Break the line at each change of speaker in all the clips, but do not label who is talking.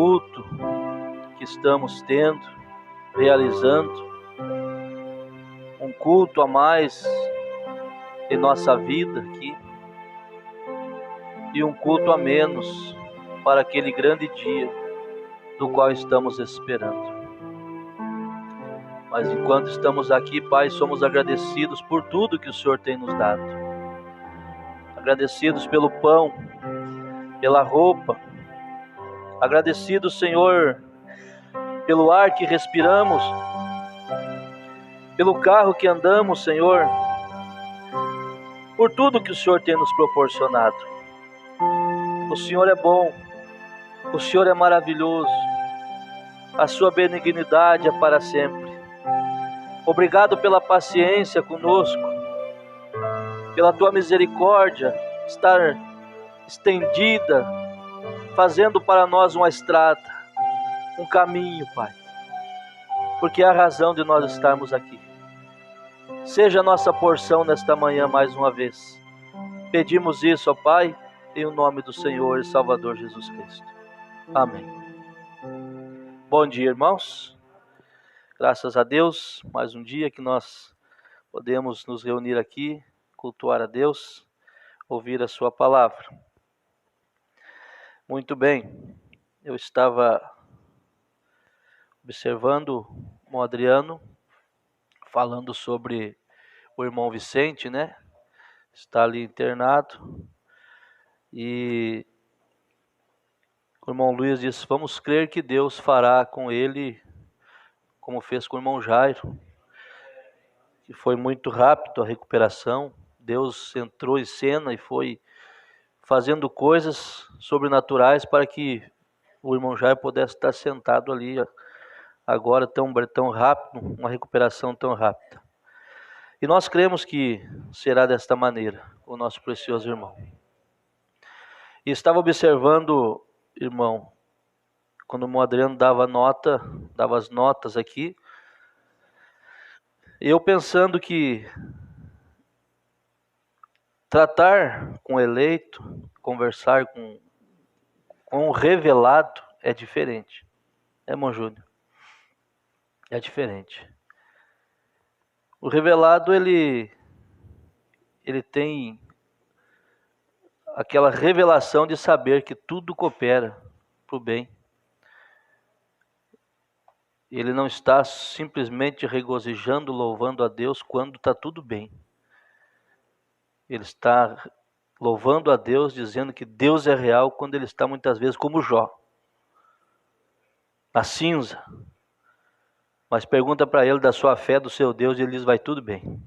culto que estamos tendo, realizando, um culto a mais em nossa vida aqui e um culto a menos para aquele grande dia do qual estamos esperando. Mas enquanto estamos aqui, Pai, somos agradecidos por tudo que o Senhor tem nos dado. Agradecidos pelo pão, pela roupa. Agradecidos, Senhor, pelo ar que respiramos, pelo carro que andamos, Senhor, por tudo que o Senhor tem nos proporcionado. O Senhor é bom, o Senhor é maravilhoso, a sua benignidade é para sempre. Obrigado pela paciência conosco, pela tua misericórdia estar estendida, fazendo para nós uma estrada, um caminho, Pai, porque é a razão de nós estarmos aqui. Seja a nossa porção nesta manhã mais uma vez. Pedimos isso, ó Pai, em o nome do Senhor e Salvador Jesus Cristo. Amém. Bom dia, irmãos. Graças a Deus, mais um dia que nós podemos nos reunir aqui, cultuar a Deus, ouvir a sua palavra. Muito bem, eu estava observando o Adriano falando sobre o irmão Vicente, né? Está ali internado. E o irmão Luiz disse: vamos crer que Deus fará com ele como fez com o irmão Jairo, que foi muito rápido a recuperação. Deus entrou em cena e foi fazendo coisas sobrenaturais para que o irmão Jairo pudesse estar sentado ali agora tão rápido, uma recuperação tão rápida. E nós cremos que será desta maneira, o nosso precioso irmão. E estava observando, irmão, quando o Adriano dava as notas aqui, eu pensando que tratar com o eleito, conversar com o revelado é diferente. É, irmão Júnior? É diferente. O revelado, ele tem aquela revelação de saber que tudo coopera para o bem. Ele não está simplesmente regozijando, louvando a Deus quando está tudo bem. Ele está louvando a Deus, dizendo que Deus é real quando ele está muitas vezes como Jó, na cinza. Mas pergunta para ele da sua fé, do seu Deus, e ele diz: vai tudo bem.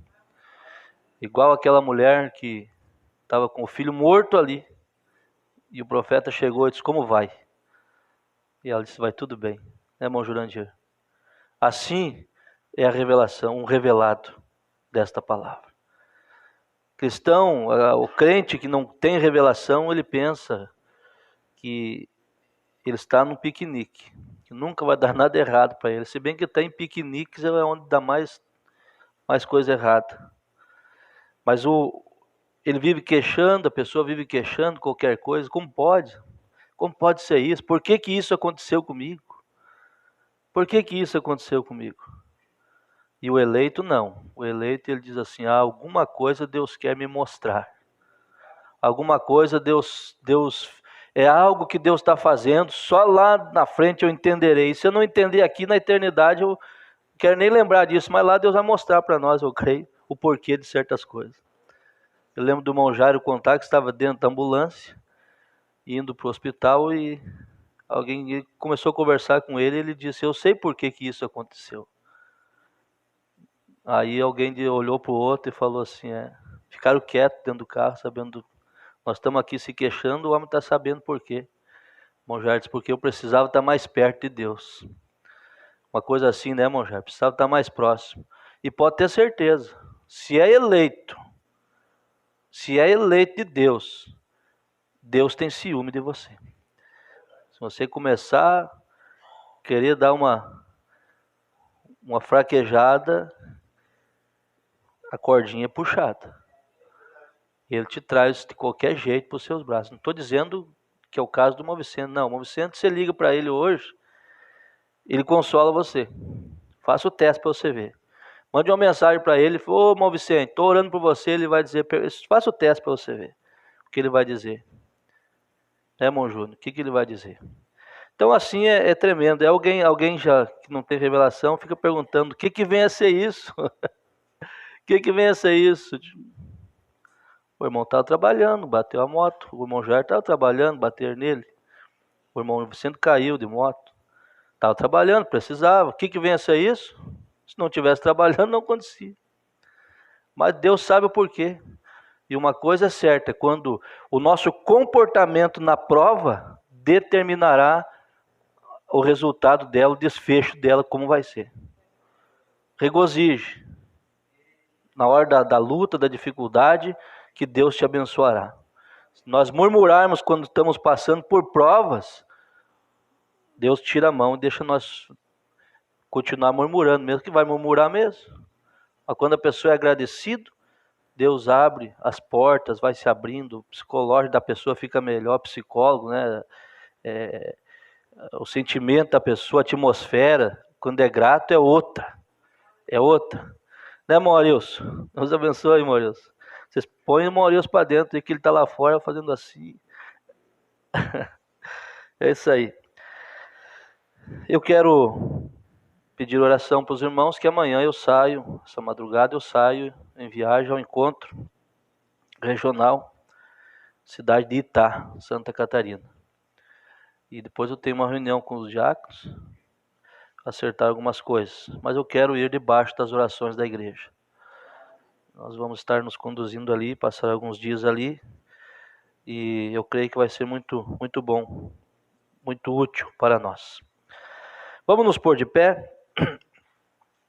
Igual aquela mulher que estava com o filho morto ali, e o profeta chegou e disse: como vai? E ela disse: vai tudo bem, né, irmão Jurandir? Assim é a revelação, um revelado desta palavra. Cristão, o crente que não tem revelação, ele pensa que ele está num piquenique, que nunca vai dar nada errado para ele. Se bem que está em piqueniques é onde dá mais coisa errada. Mas ele vive queixando, a pessoa vive queixando qualquer coisa. Como pode? Como pode ser isso? Por que isso aconteceu comigo? Por que isso aconteceu comigo? E o eleito não. O eleito, ele diz assim: alguma coisa Deus quer me mostrar. Alguma coisa Deus é algo que Deus está fazendo. Só lá na frente eu entenderei. Se eu não entender aqui na eternidade, eu não quero nem lembrar disso. Mas lá Deus vai mostrar para nós, eu creio, o porquê de certas coisas. Eu lembro do irmão Jairo contar que estava dentro da ambulância, indo para o hospital, e alguém começou a conversar com ele. Ele disse: eu sei por que isso aconteceu. Aí alguém olhou para o outro e falou assim: ficaram quietos dentro do carro, sabendo, nós estamos aqui se queixando, o homem está sabendo por quê. Irmão Jair disse: porque eu precisava estar mais perto de Deus. Uma coisa assim, né, irmão Jair? Precisava estar mais próximo. E pode ter certeza, se é eleito de Deus, Deus tem ciúme de você. Se você começar a querer dar uma fraquejada, a cordinha é puxada. Ele te traz de qualquer jeito para os seus braços. Não estou dizendo que é o caso do Movicento. Não, o Movicento, você liga para ele hoje, ele consola você. Faça o teste para você ver. Mande uma mensagem para ele, ô Movicento, estou orando por você, ele vai dizer, faça o teste para você ver o que ele vai dizer. Irmão Júnior, o que ele vai dizer? Então assim é tremendo. Alguém já que não tem revelação fica perguntando, o que vem a ser isso? O que vem a ser isso? O irmão estava trabalhando, bateu a moto. O irmão Jair estava trabalhando, bater nele. O irmão Vicente caiu de moto. Estava trabalhando, precisava. O que vem a ser isso? Se não estivesse trabalhando, não acontecia. Mas Deus sabe o porquê. E uma coisa é certa, quando o nosso comportamento na prova determinará o resultado dela, o desfecho dela, como vai ser. Regozije. Na hora da luta, da dificuldade, que Deus te abençoará. Se nós murmurarmos quando estamos passando por provas, Deus tira a mão e deixa nós continuar murmurando, mesmo que vai murmurar mesmo. Mas quando a pessoa é agradecida, Deus abre as portas, vai se abrindo, o psicológico da pessoa fica melhor, psicólogo, né? O sentimento da pessoa, a atmosfera, quando é grato, é outra. É outra. Né, Maurício? Deus abençoe, Maurício. Vocês põem o Maurício para dentro e que ele está lá fora fazendo assim. É isso aí. Eu quero pedir oração para os irmãos, que amanhã eu saio, essa madrugada eu saio em viagem ao encontro regional, cidade de Itá, Santa Catarina. E depois eu tenho uma reunião com os diáconos, acertar algumas coisas. Mas eu quero ir debaixo das orações da igreja. Nós vamos estar nos conduzindo ali, passar alguns dias ali. E eu creio que vai ser muito, muito bom, muito útil para nós. Vamos nos pôr de pé.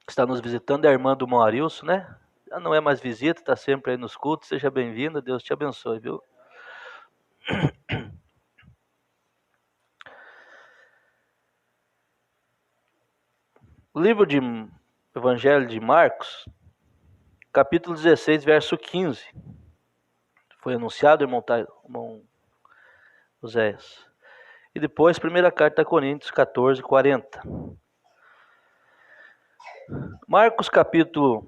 Está nos visitando a irmã do Maurício, né? Já não é mais visita, está sempre aí nos cultos. Seja bem-vinda, Deus te abençoe, viu? O livro de Evangelho de Marcos, capítulo 16, verso 15. Foi anunciado, irmão Oséias. E depois, primeira carta a Coríntios 14, 40. Marcos capítulo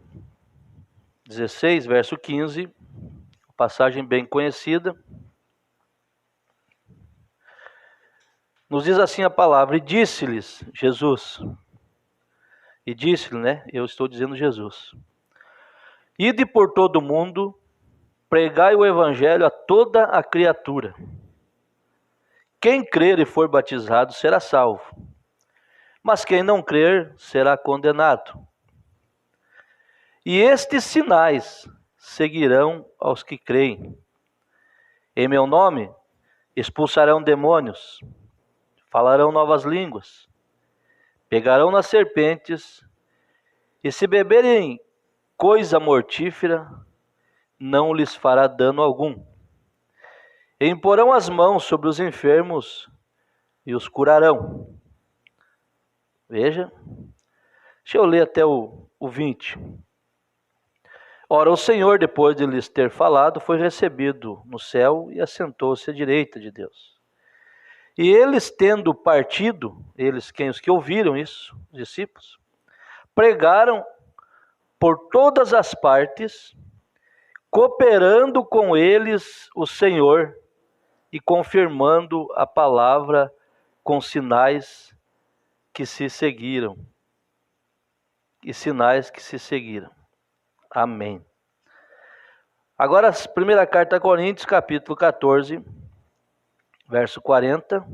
16, verso 15, passagem bem conhecida. Nos diz assim a palavra, e disse-lhes Jesus, né? Eu estou dizendo Jesus. Ide por todo o mundo, pregai o evangelho a toda a criatura. Quem crer e for batizado será salvo, mas quem não crer será condenado. E estes sinais seguirão aos que creem. Em meu nome expulsarão demônios, falarão novas línguas, pegarão nas serpentes, e se beberem coisa mortífera, não lhes fará dano algum. E imporão as mãos sobre os enfermos e os curarão. Veja, deixa eu ler até o 20. Ora, o Senhor, depois de lhes ter falado, foi recebido no céu e assentou-se à direita de Deus. E eles, tendo partido, os que ouviram isso, os discípulos, pregaram por todas as partes, cooperando com eles o Senhor e confirmando a palavra com sinais que se seguiram. E sinais que se seguiram. Amém. Agora, primeira carta a Coríntios, capítulo 14, verso 40.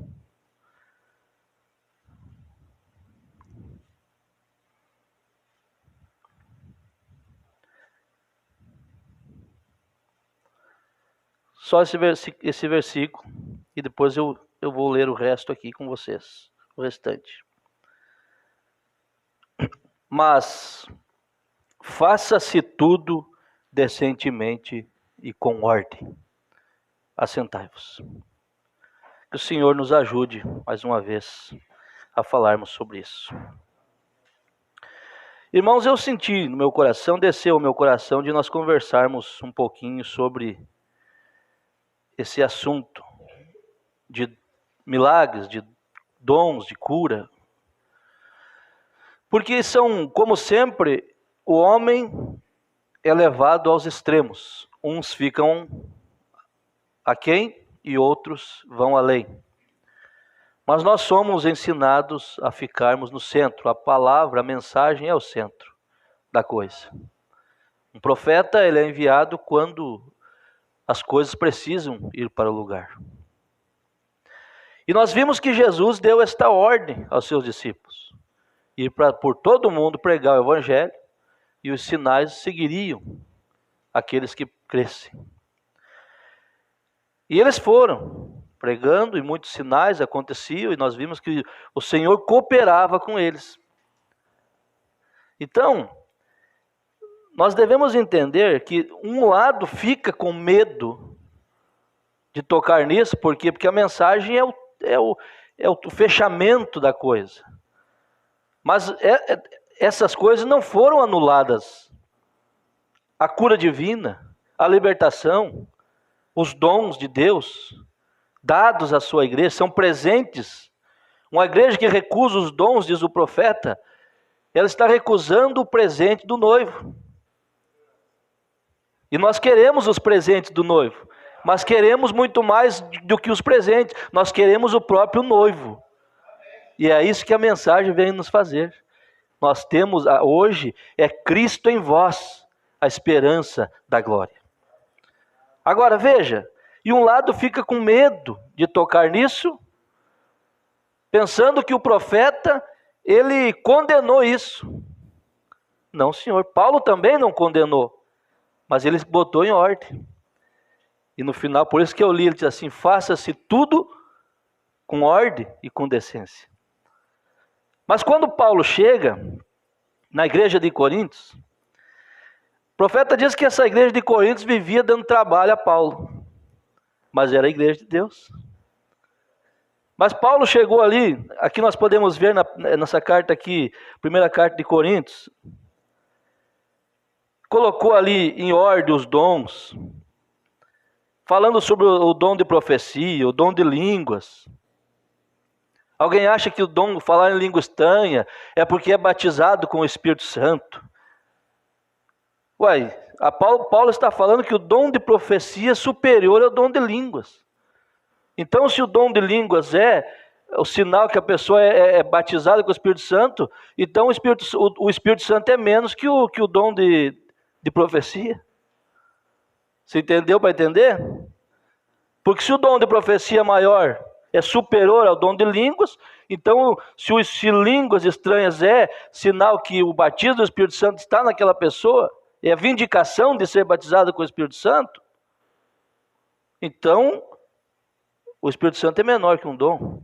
Só esse versículo, e depois eu vou ler o resto aqui com vocês, o restante. Mas faça-se tudo decentemente e com ordem. Assentai-vos. Que o Senhor nos ajude, mais uma vez, a falarmos sobre isso. Irmãos, eu senti no meu coração, desceu ao meu coração, de nós conversarmos um pouquinho sobre esse assunto de milagres, de dons, de cura. Porque são, como sempre, o homem é levado aos extremos. Uns ficam aquém e outros vão além. Mas nós somos ensinados a ficarmos no centro. A palavra, a mensagem é o centro da coisa. Um profeta, ele é enviado quando as coisas precisam ir para o lugar. E nós vimos que Jesus deu esta ordem aos seus discípulos: ir por todo mundo pregar o evangelho, e os sinais seguiriam aqueles que crescem. E eles foram pregando, e muitos sinais aconteciam, e nós vimos que o Senhor cooperava com eles. Então, nós devemos entender que um lado fica com medo de tocar nisso, porque a mensagem é o fechamento da coisa. Mas essas coisas não foram anuladas. A cura divina, a libertação, os dons de Deus dados à sua igreja são presentes. Uma igreja que recusa os dons, diz o profeta, ela está recusando o presente do noivo. E nós queremos os presentes do noivo, mas queremos muito mais do que os presentes. Nós queremos o próprio noivo. E é isso que a mensagem vem nos fazer. Nós temos hoje, é Cristo em vós, a esperança da glória. Agora veja, e um lado fica com medo de tocar nisso, pensando que o profeta, ele condenou isso. Não, senhor, Paulo também não condenou, mas ele botou em ordem. E no final, por isso que eu li, ele diz assim: faça-se tudo com ordem e com decência. Mas quando Paulo chega na igreja de Coríntios, o profeta diz que essa igreja de Coríntios vivia dando trabalho a Paulo, mas era a igreja de Deus. Mas Paulo chegou ali, aqui nós podemos ver nessa carta aqui, primeira carta de Coríntios, colocou ali em ordem os dons, falando sobre o dom de profecia, o dom de línguas. Alguém acha que o dom de falar em língua estranha é porque é batizado com o Espírito Santo? Paulo está falando que o dom de profecia é superior ao dom de línguas. Então, se o dom de línguas é o sinal que a pessoa é batizada com o Espírito Santo, então o Espírito Santo é menos que o dom de profecia. Você entendeu para entender? Porque se o dom de profecia é maior, é superior ao dom de línguas, então se línguas estranhas é sinal que o batismo do Espírito Santo está naquela pessoa, é a vindicação de ser batizado com o Espírito Santo, então o Espírito Santo é menor que um dom.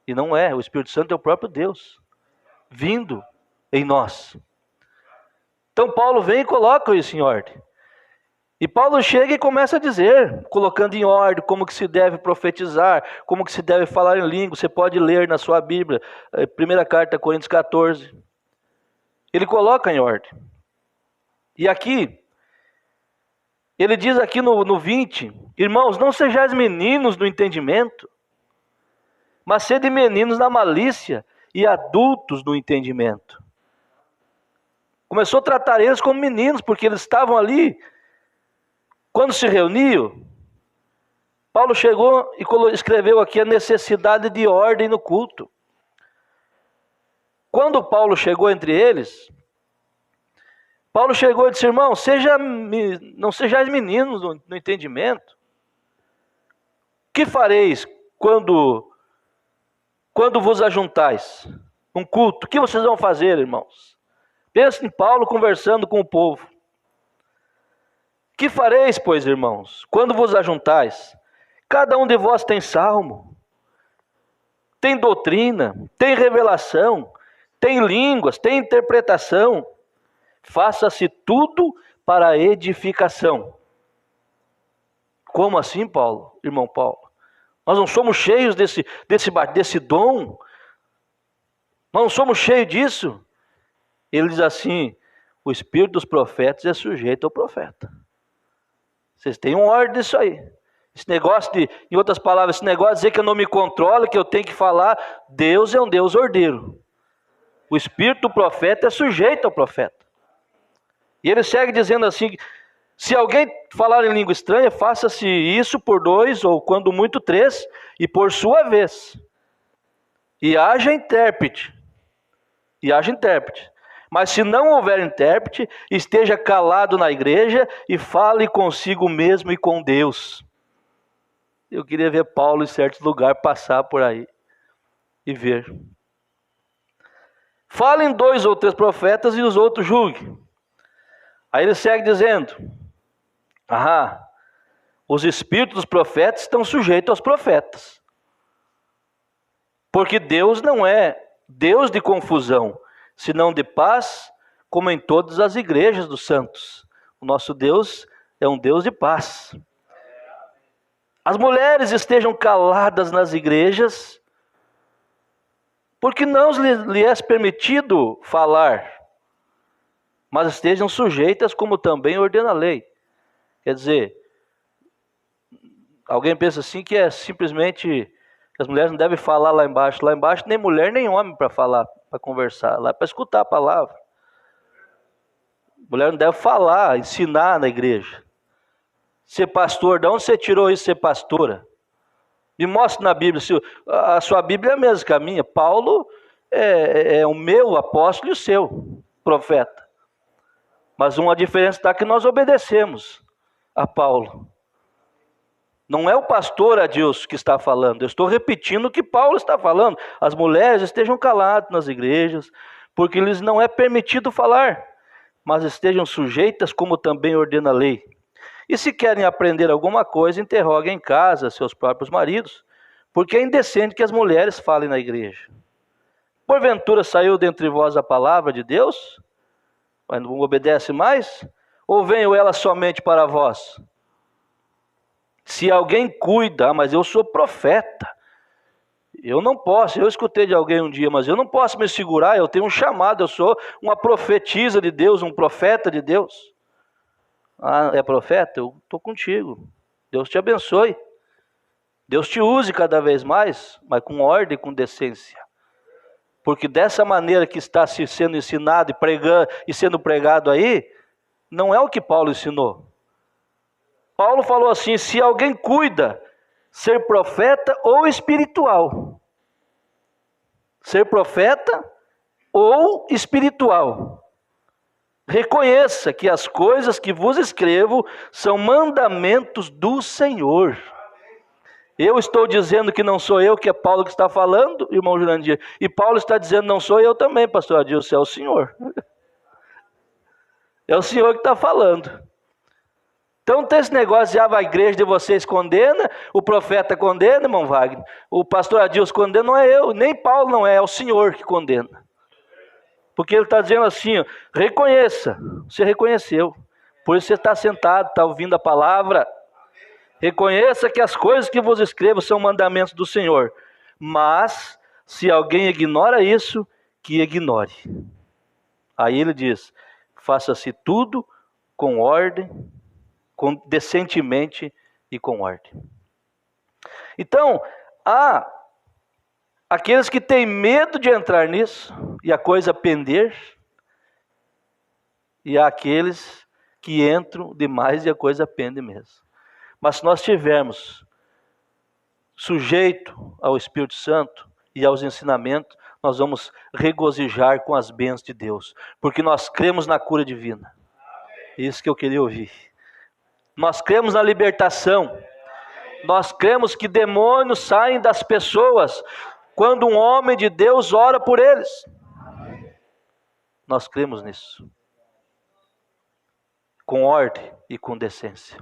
E não é, o Espírito Santo é o próprio Deus, vindo em nós. Então Paulo vem e coloca isso em ordem. E Paulo chega e começa a dizer, colocando em ordem como que se deve profetizar, como que se deve falar em língua. Você pode ler na sua Bíblia, primeira carta a Coríntios 14. Ele coloca em ordem. E aqui, ele diz aqui no 20, irmãos, não sejais meninos no entendimento, mas sede meninos na malícia e adultos no entendimento. Começou a tratar eles como meninos, porque eles estavam ali. Quando se reuniam, Paulo chegou e escreveu aqui a necessidade de ordem no culto. Quando Paulo chegou entre eles, Paulo chegou e disse: irmão, não sejais meninos no entendimento. Que fareis quando vos ajuntais? Um culto, o que vocês vão fazer, irmãos? Pensa em Paulo conversando com o povo. Que fareis, pois, irmãos, quando vos ajuntais? Cada um de vós tem salmo, tem doutrina, tem revelação, tem línguas, tem interpretação. Faça-se tudo para a edificação. Como assim, Paulo? Irmão Paulo? Nós não somos cheios desse dom? Nós não somos cheios disso? Ele diz assim: o espírito dos profetas é sujeito ao profeta. Vocês têm uma ordem disso aí. Esse negócio em outras palavras, esse negócio de dizer que eu não me controlo, que eu tenho que falar, Deus é um Deus ordeiro. O espírito do profeta é sujeito ao profeta. E ele segue dizendo assim, se alguém falar em língua estranha, faça-se isso por 2, ou quando muito 3, e por sua vez. E haja intérprete. Mas se não houver intérprete, esteja calado na igreja e fale consigo mesmo e com Deus. Eu queria ver Paulo em certos lugares passar por aí e ver. Falem 2 ou 3 profetas e os outros julguem. Aí ele segue dizendo, os espíritos dos profetas estão sujeitos aos profetas. Porque Deus não é Deus de confusão, senão de paz, como em todas as igrejas dos santos. O nosso Deus é um Deus de paz. As mulheres estejam caladas nas igrejas, porque não lhes é permitido falar, mas estejam sujeitas como também ordena a lei. Quer dizer, alguém pensa assim que é simplesmente que as mulheres não devem falar lá embaixo. Lá embaixo nem mulher nem homem para falar, para conversar, lá para escutar a palavra. Mulher não deve falar, ensinar na igreja. Ser pastor, de onde você tirou isso, ser pastora? Me mostre na Bíblia, se a sua Bíblia é a mesma que a minha. Paulo é o meu apóstolo e o seu profeta. Mas uma diferença está que nós obedecemos a Paulo. Não é o pastor Adilson que está falando, eu estou repetindo o que Paulo está falando. As mulheres estejam caladas nas igrejas, porque lhes não é permitido falar, mas estejam sujeitas como também ordena a lei. E se querem aprender alguma coisa, interroguem em casa seus próprios maridos, porque é indecente que as mulheres falem na igreja. Porventura saiu dentre vós a palavra de Deus? Mas não obedece mais? Ou veio ela somente para vós? Se alguém cuida, mas eu sou profeta, eu não posso, eu escutei de alguém um dia, mas eu não posso me segurar, eu tenho um chamado, eu sou uma profetisa de Deus, um profeta de Deus. É profeta? Eu estou contigo. Deus te abençoe. Deus te use cada vez mais, mas com ordem e com decência. Porque dessa maneira que está sendo ensinado e sendo pregado aí, não é o que Paulo ensinou. Paulo falou assim, se alguém cuida, ser profeta ou espiritual. Ser profeta ou espiritual. Reconheça que as coisas que vos escrevo são mandamentos do Senhor. Eu estou dizendo que não sou eu, que é Paulo que está falando, irmão Jurandir. E Paulo está dizendo, não sou eu também, pastor Adilson, é o Senhor. É o Senhor que está falando. Então tem esse negócio de a igreja de vocês condena, o profeta condena, irmão Wagner. O pastor Adilson condena, não é eu, nem Paulo não é o Senhor que condena. Porque ele está dizendo assim, ó, reconheça, você reconheceu, por isso você está sentado, está ouvindo a palavra. Reconheça que as coisas que vos escrevo são mandamentos do Senhor. Mas, se alguém ignora isso, que ignore. Aí ele diz, faça-se tudo com ordem, decentemente e com ordem. Então, há aqueles que têm medo de entrar nisso e a coisa pender, e há aqueles que entram demais e a coisa pende mesmo. Mas se nós estivermos sujeito ao Espírito Santo e aos ensinamentos, nós vamos regozijar com as bênçãos de Deus, porque nós cremos na cura divina. Isso que eu queria ouvir. Nós cremos na libertação. Nós cremos que demônios saem das pessoas quando um homem de Deus ora por eles. Nós cremos nisso. Com ordem e com decência.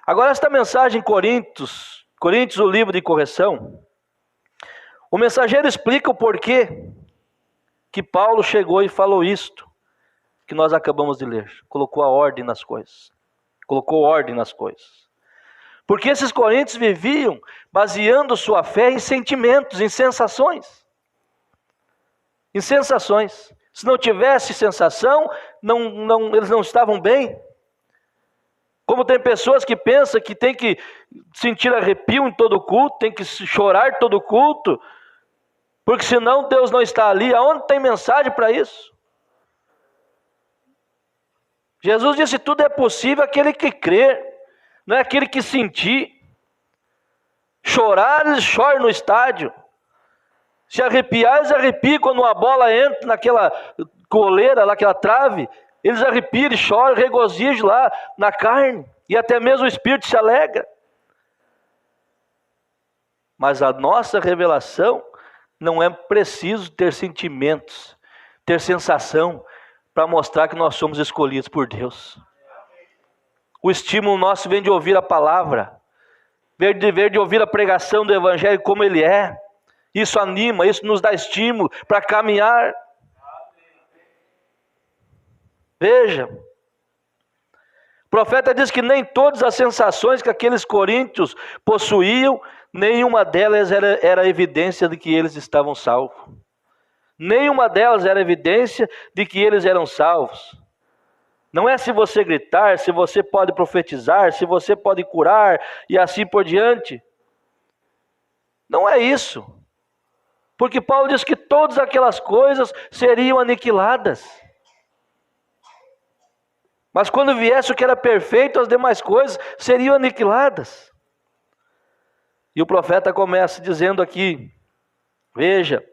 Agora esta mensagem em Coríntios, o livro de correção, o mensageiro explica o porquê que Paulo chegou e falou isto, que nós acabamos de ler. Colocou a ordem nas coisas. Colocou ordem nas coisas. Porque esses coríntios viviam baseando sua fé em sentimentos, em sensações. Em sensações. Se não tivesse sensação, eles não estavam bem. Como tem pessoas que pensam que tem que sentir arrepio em todo culto, tem que chorar todo culto, porque senão Deus não está ali. Aonde tem mensagem para isso? Jesus disse: tudo é possível aquele que crer, não é aquele que sentir. Chorar, eles choram no estádio. Se arrepiar, eles arrepiam quando uma bola entra naquela coleira, naquela trave. Eles arrepiam, eles choram, regozijam lá na carne. E até mesmo o Espírito se alegra. Mas a nossa revelação não é preciso ter sentimentos, ter sensação, para mostrar que nós somos escolhidos por Deus. O estímulo nosso vem de ouvir a palavra, vem de ouvir a pregação do Evangelho como ele é. Isso anima, isso nos dá estímulo para caminhar. Veja, o profeta diz que nem todas as sensações que aqueles coríntios possuíam, nenhuma delas era evidência de que eles estavam salvos. Nenhuma delas era evidência de que eles eram salvos. Não é se você gritar, se você pode profetizar, se você pode curar e assim por diante. Não é isso. Porque Paulo diz que todas aquelas coisas seriam aniquiladas. Mas quando viesse o que era perfeito, as demais coisas seriam aniquiladas. E o profeta começa dizendo aqui, veja,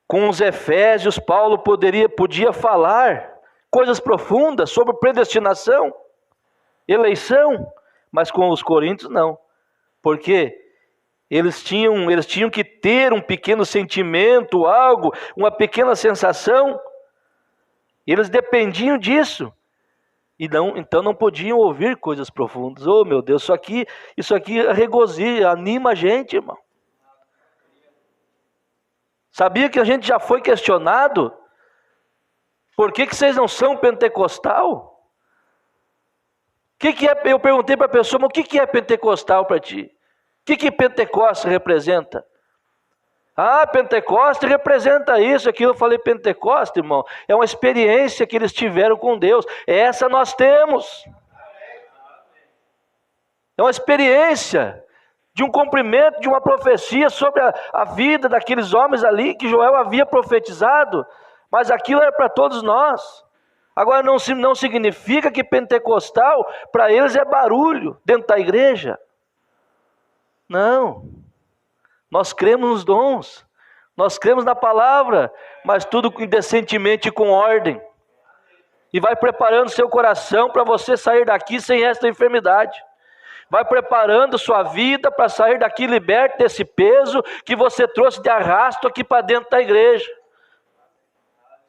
com os efésios, Paulo podia falar coisas profundas sobre predestinação, eleição, mas com os coríntios não. Porque eles tinham que ter um pequeno sentimento, algo, uma pequena sensação. Eles dependiam disso. Então não podiam ouvir coisas profundas. Oh meu Deus, isso aqui regozija, anima a gente, irmão. Sabia que a gente já foi questionado? Por que vocês não são pentecostal? Eu perguntei para a pessoa, mas o que é pentecostal para ti? O que Pentecoste representa? Ah, Pentecoste representa isso, aquilo. Eu falei, Pentecoste, irmão, é uma experiência que eles tiveram com Deus. Essa nós temos. É uma experiência de um cumprimento de uma profecia sobre a vida daqueles homens ali, que Joel havia profetizado, mas aquilo era para todos nós. Agora não significa que pentecostal para eles é barulho dentro da igreja. Não, nós cremos nos dons, nós cremos na palavra, mas tudo decentemente e com ordem. E vai preparando seu coração para você sair daqui sem esta enfermidade. Vai preparando sua vida para sair daqui liberto desse peso que você trouxe de arrasto aqui para dentro da igreja.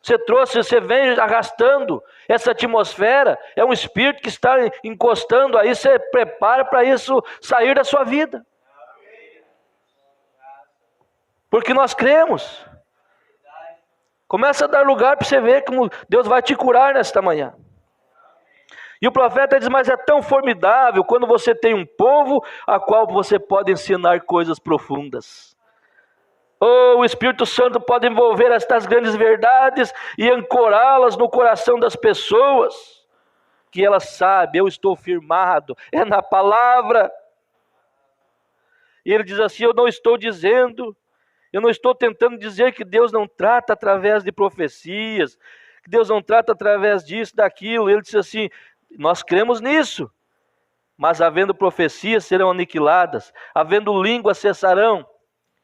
Você vem arrastando essa atmosfera, é um espírito que está encostando aí, você prepara para isso sair da sua vida. Porque nós cremos. Começa a dar lugar para você ver como Deus vai te curar nesta manhã. E o profeta diz, mas é tão formidável quando você tem um povo a qual você pode ensinar coisas profundas. Oh, o Espírito Santo pode envolver estas grandes verdades e ancorá-las no coração das pessoas, que elas sabem, eu estou firmado, é na palavra. E ele diz assim, eu não estou tentando dizer que Deus não trata através de profecias, que Deus não trata através disso, daquilo. Ele diz assim, nós cremos nisso, mas havendo profecias serão aniquiladas, havendo línguas cessarão,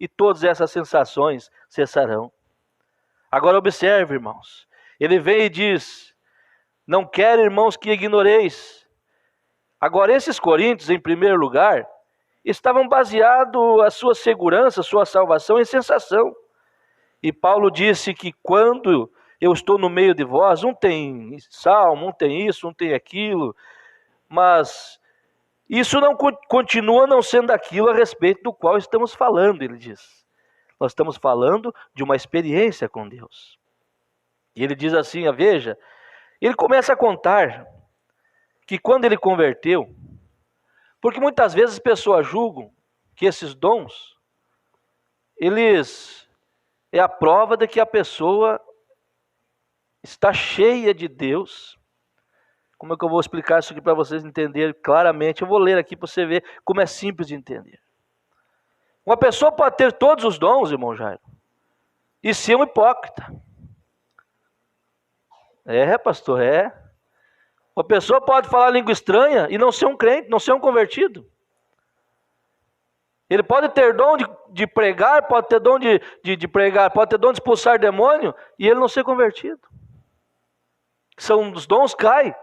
e todas essas sensações cessarão. Agora observe, irmãos, ele vem e diz, não quero, irmãos, que ignoreis. Agora esses coríntios, em primeiro lugar, estavam baseados a sua segurança, a sua salvação em sensação. E Paulo disse que quando eu estou no meio de vós, um tem salmo, um tem isso, um tem aquilo, mas isso não continua não sendo aquilo a respeito do qual estamos falando, ele diz. Nós estamos falando de uma experiência com Deus. E ele diz assim, veja, ele começa a contar que quando ele converteu, porque muitas vezes as pessoas julgam que esses dons, eles é a prova de que a pessoa está cheia de Deus, Como é que eu vou explicar isso aqui para vocês entenderem claramente? Eu vou ler aqui para você ver como é simples de entender. Uma pessoa pode ter todos os dons, irmão Jairo, e ser um hipócrita. Pastor, Uma pessoa pode falar língua estranha e não ser um crente, não ser um convertido. Ele pode ter dom de pregar, pode ter dom de pregar, pode ter dom de expulsar demônio e ele não ser convertido. São os dons caem.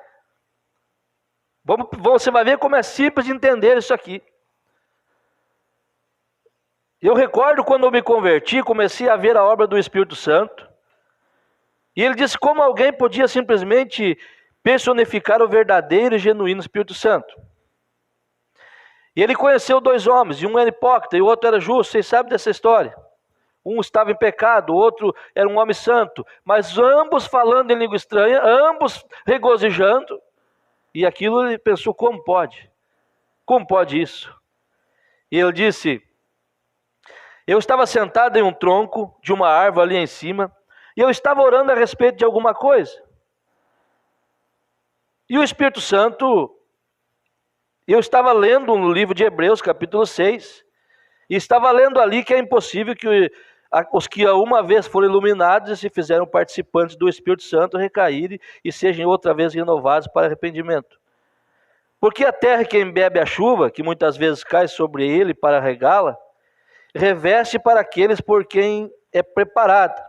Você vai ver como é simples de entender isso aqui. Eu recordo quando eu me converti, comecei a ver a obra do Espírito Santo. E ele disse como alguém podia simplesmente personificar o verdadeiro e genuíno Espírito Santo. E ele conheceu 2 homens, e um era hipócrita e o outro era justo. Vocês sabem dessa história. Um estava em pecado, o outro era um homem santo, mas ambos falando em língua estranha, ambos regozijando. E aquilo ele pensou, como pode? Como pode isso? E ele disse, eu estava sentado em um tronco de uma árvore ali em cima, e eu estava orando a respeito de alguma coisa. E o Espírito Santo, eu estava lendo no livro de Hebreus, capítulo 6, e estava lendo ali que é impossível que os que uma vez foram iluminados e se fizeram participantes do Espírito Santo recaírem e sejam outra vez renovados para arrependimento. Porque a terra que embebe a chuva, que muitas vezes cai sobre ele para regá-la, reveste para aqueles por quem é preparada.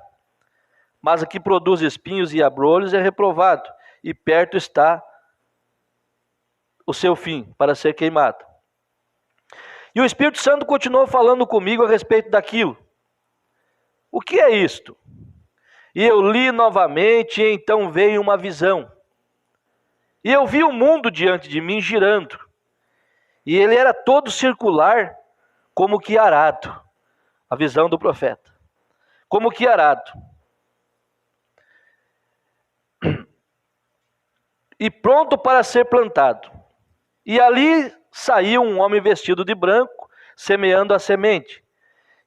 Mas a que produz espinhos e abrolhos é reprovado, e perto está o seu fim, para ser queimado. E o Espírito Santo continuou falando comigo a respeito daquilo. O que é isto? E eu li novamente, e então veio uma visão. E eu vi o mundo diante de mim girando. E ele era todo circular, como que arado. A visão do profeta. Como que arado. E pronto para ser plantado. E ali saiu um homem vestido de branco, semeando a semente.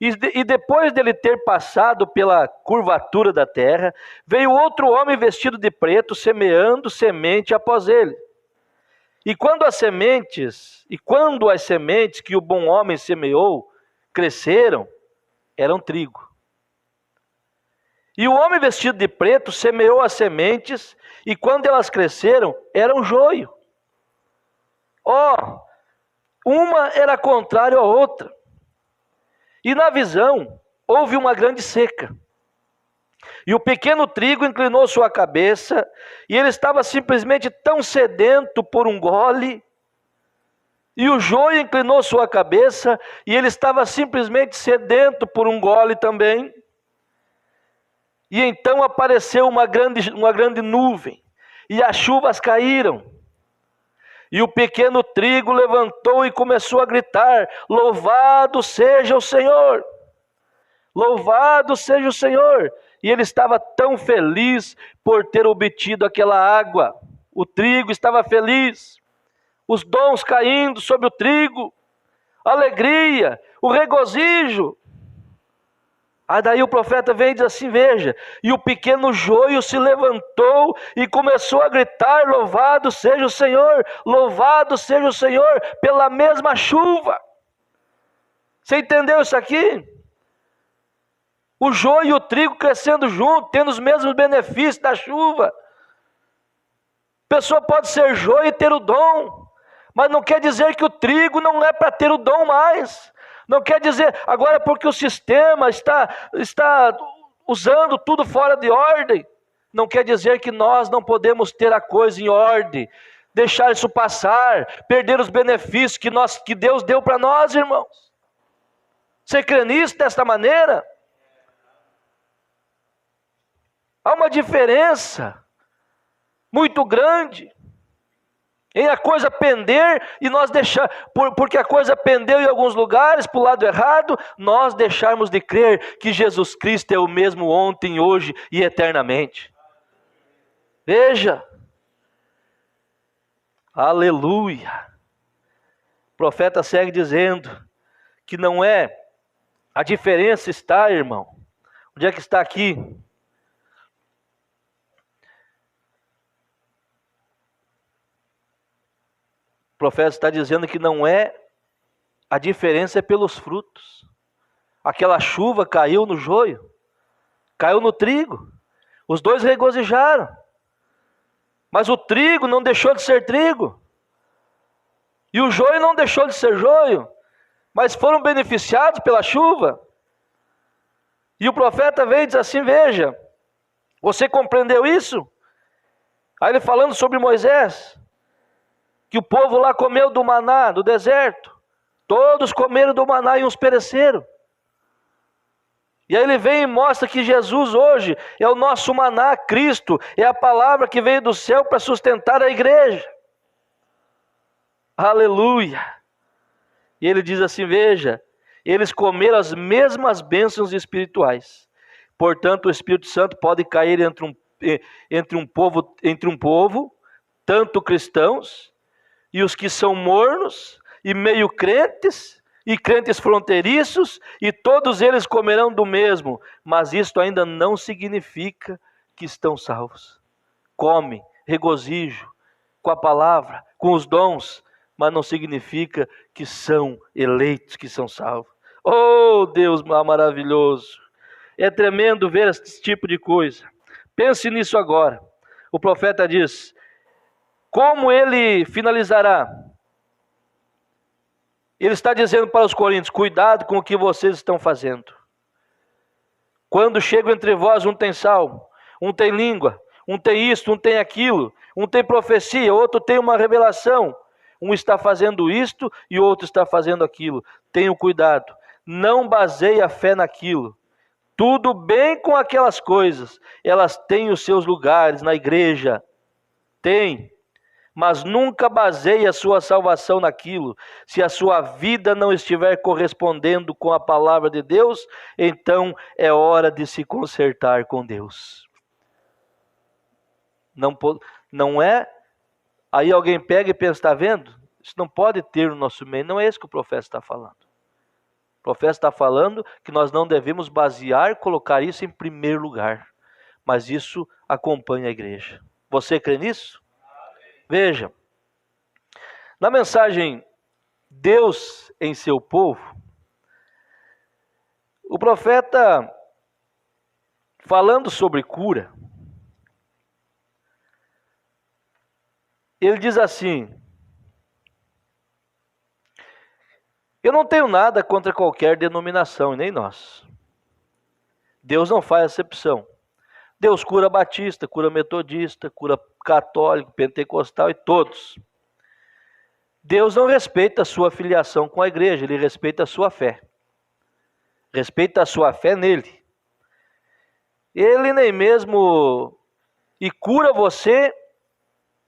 E depois dele ter passado pela curvatura da terra, veio outro homem vestido de preto, semeando semente após ele. E quando as sementes que o bom homem semeou cresceram, eram trigo. E o homem vestido de preto semeou as sementes, e quando elas cresceram, eram joio. Uma era contrária à outra. E na visão, houve uma grande seca. E o pequeno trigo inclinou sua cabeça, e ele estava simplesmente tão sedento por um gole. E o joio inclinou sua cabeça, e ele estava simplesmente sedento por um gole também. E então apareceu uma grande nuvem, e as chuvas caíram. E o pequeno trigo levantou e começou a gritar: louvado seja o Senhor! Louvado seja o Senhor! E ele estava tão feliz por ter obtido aquela água. O trigo estava feliz, os dons caindo sobre o trigo, a alegria, o regozijo. Aí daí o profeta vem e diz assim, veja, e o pequeno joio se levantou e começou a gritar, louvado seja o Senhor pela mesma chuva. Você entendeu isso aqui? O joio e o trigo crescendo junto, tendo os mesmos benefícios da chuva. A pessoa pode ser joio e ter o dom, mas não quer dizer que o trigo não é para ter o dom mais. Não quer dizer, agora porque o sistema está usando tudo fora de ordem, não quer dizer que nós não podemos ter a coisa em ordem, deixar isso passar, perder os benefícios que Deus deu para nós, irmãos. Você crê nisso desta maneira? Há uma diferença muito grande em a coisa pender e nós deixar, porque a coisa pendeu em alguns lugares para o lado errado, nós deixarmos de crer que Jesus Cristo é o mesmo ontem, hoje e eternamente. Veja, aleluia. O profeta segue dizendo que não é, a diferença está, irmão, onde é que está aqui? profeta está dizendo que não é, a diferença é pelos frutos. Aquela chuva caiu no joio, caiu no trigo, os dois regozijaram, mas o trigo não deixou de ser trigo, e o joio não deixou de ser joio, mas foram beneficiados pela chuva. E o profeta veio e diz assim: veja, você compreendeu isso? Aí ele falando sobre Moisés, que o povo lá comeu do maná, do deserto, todos comeram do maná e uns pereceram. E aí ele vem e mostra que Jesus hoje é o nosso maná, Cristo é a palavra que veio do céu para sustentar a igreja. Aleluia! E ele diz assim: veja, eles comeram as mesmas bênçãos espirituais. Portanto, o Espírito Santo pode cair entre um povo, tanto cristãos, e os que são mornos, e meio crentes, e crentes fronteiriços, e todos eles comerão do mesmo. Mas isto ainda não significa que estão salvos. Come, regozijo, com a palavra, com os dons, mas não significa que são eleitos, que são salvos. Oh, Deus maravilhoso! É tremendo ver esse tipo de coisa. Pense nisso agora. O profeta diz: como ele finalizará? Ele está dizendo para os coríntios: cuidado com o que vocês estão fazendo. Quando chego entre vós, um tem salmo, um tem língua, um tem isto, um tem aquilo, um tem profecia, outro tem uma revelação. Um está fazendo isto e o outro está fazendo aquilo. Tenham cuidado, não baseie a fé naquilo. Tudo bem com aquelas coisas, elas têm os seus lugares na igreja, tem, mas nunca baseie a sua salvação naquilo. Se a sua vida não estiver correspondendo com a palavra de Deus, então é hora de se consertar com Deus. Não é? Aí alguém pega e pensa: está vendo? Isso não pode ter no nosso meio. Não é isso que o profeta está falando. O profeta está falando que nós não devemos basear, colocar isso em primeiro lugar. Mas isso acompanha a igreja. Você crê nisso? Veja, na mensagem Deus em seu povo, o profeta, falando sobre cura, ele diz assim: eu não tenho nada contra qualquer denominação, e nem nós. Deus não faz acepção. Deus cura batista, cura metodista, cura católico, pentecostal e todos. Deus não respeita a sua filiação com a igreja, Ele respeita a sua fé. Respeita a sua fé nele. Ele nem mesmo... E cura você,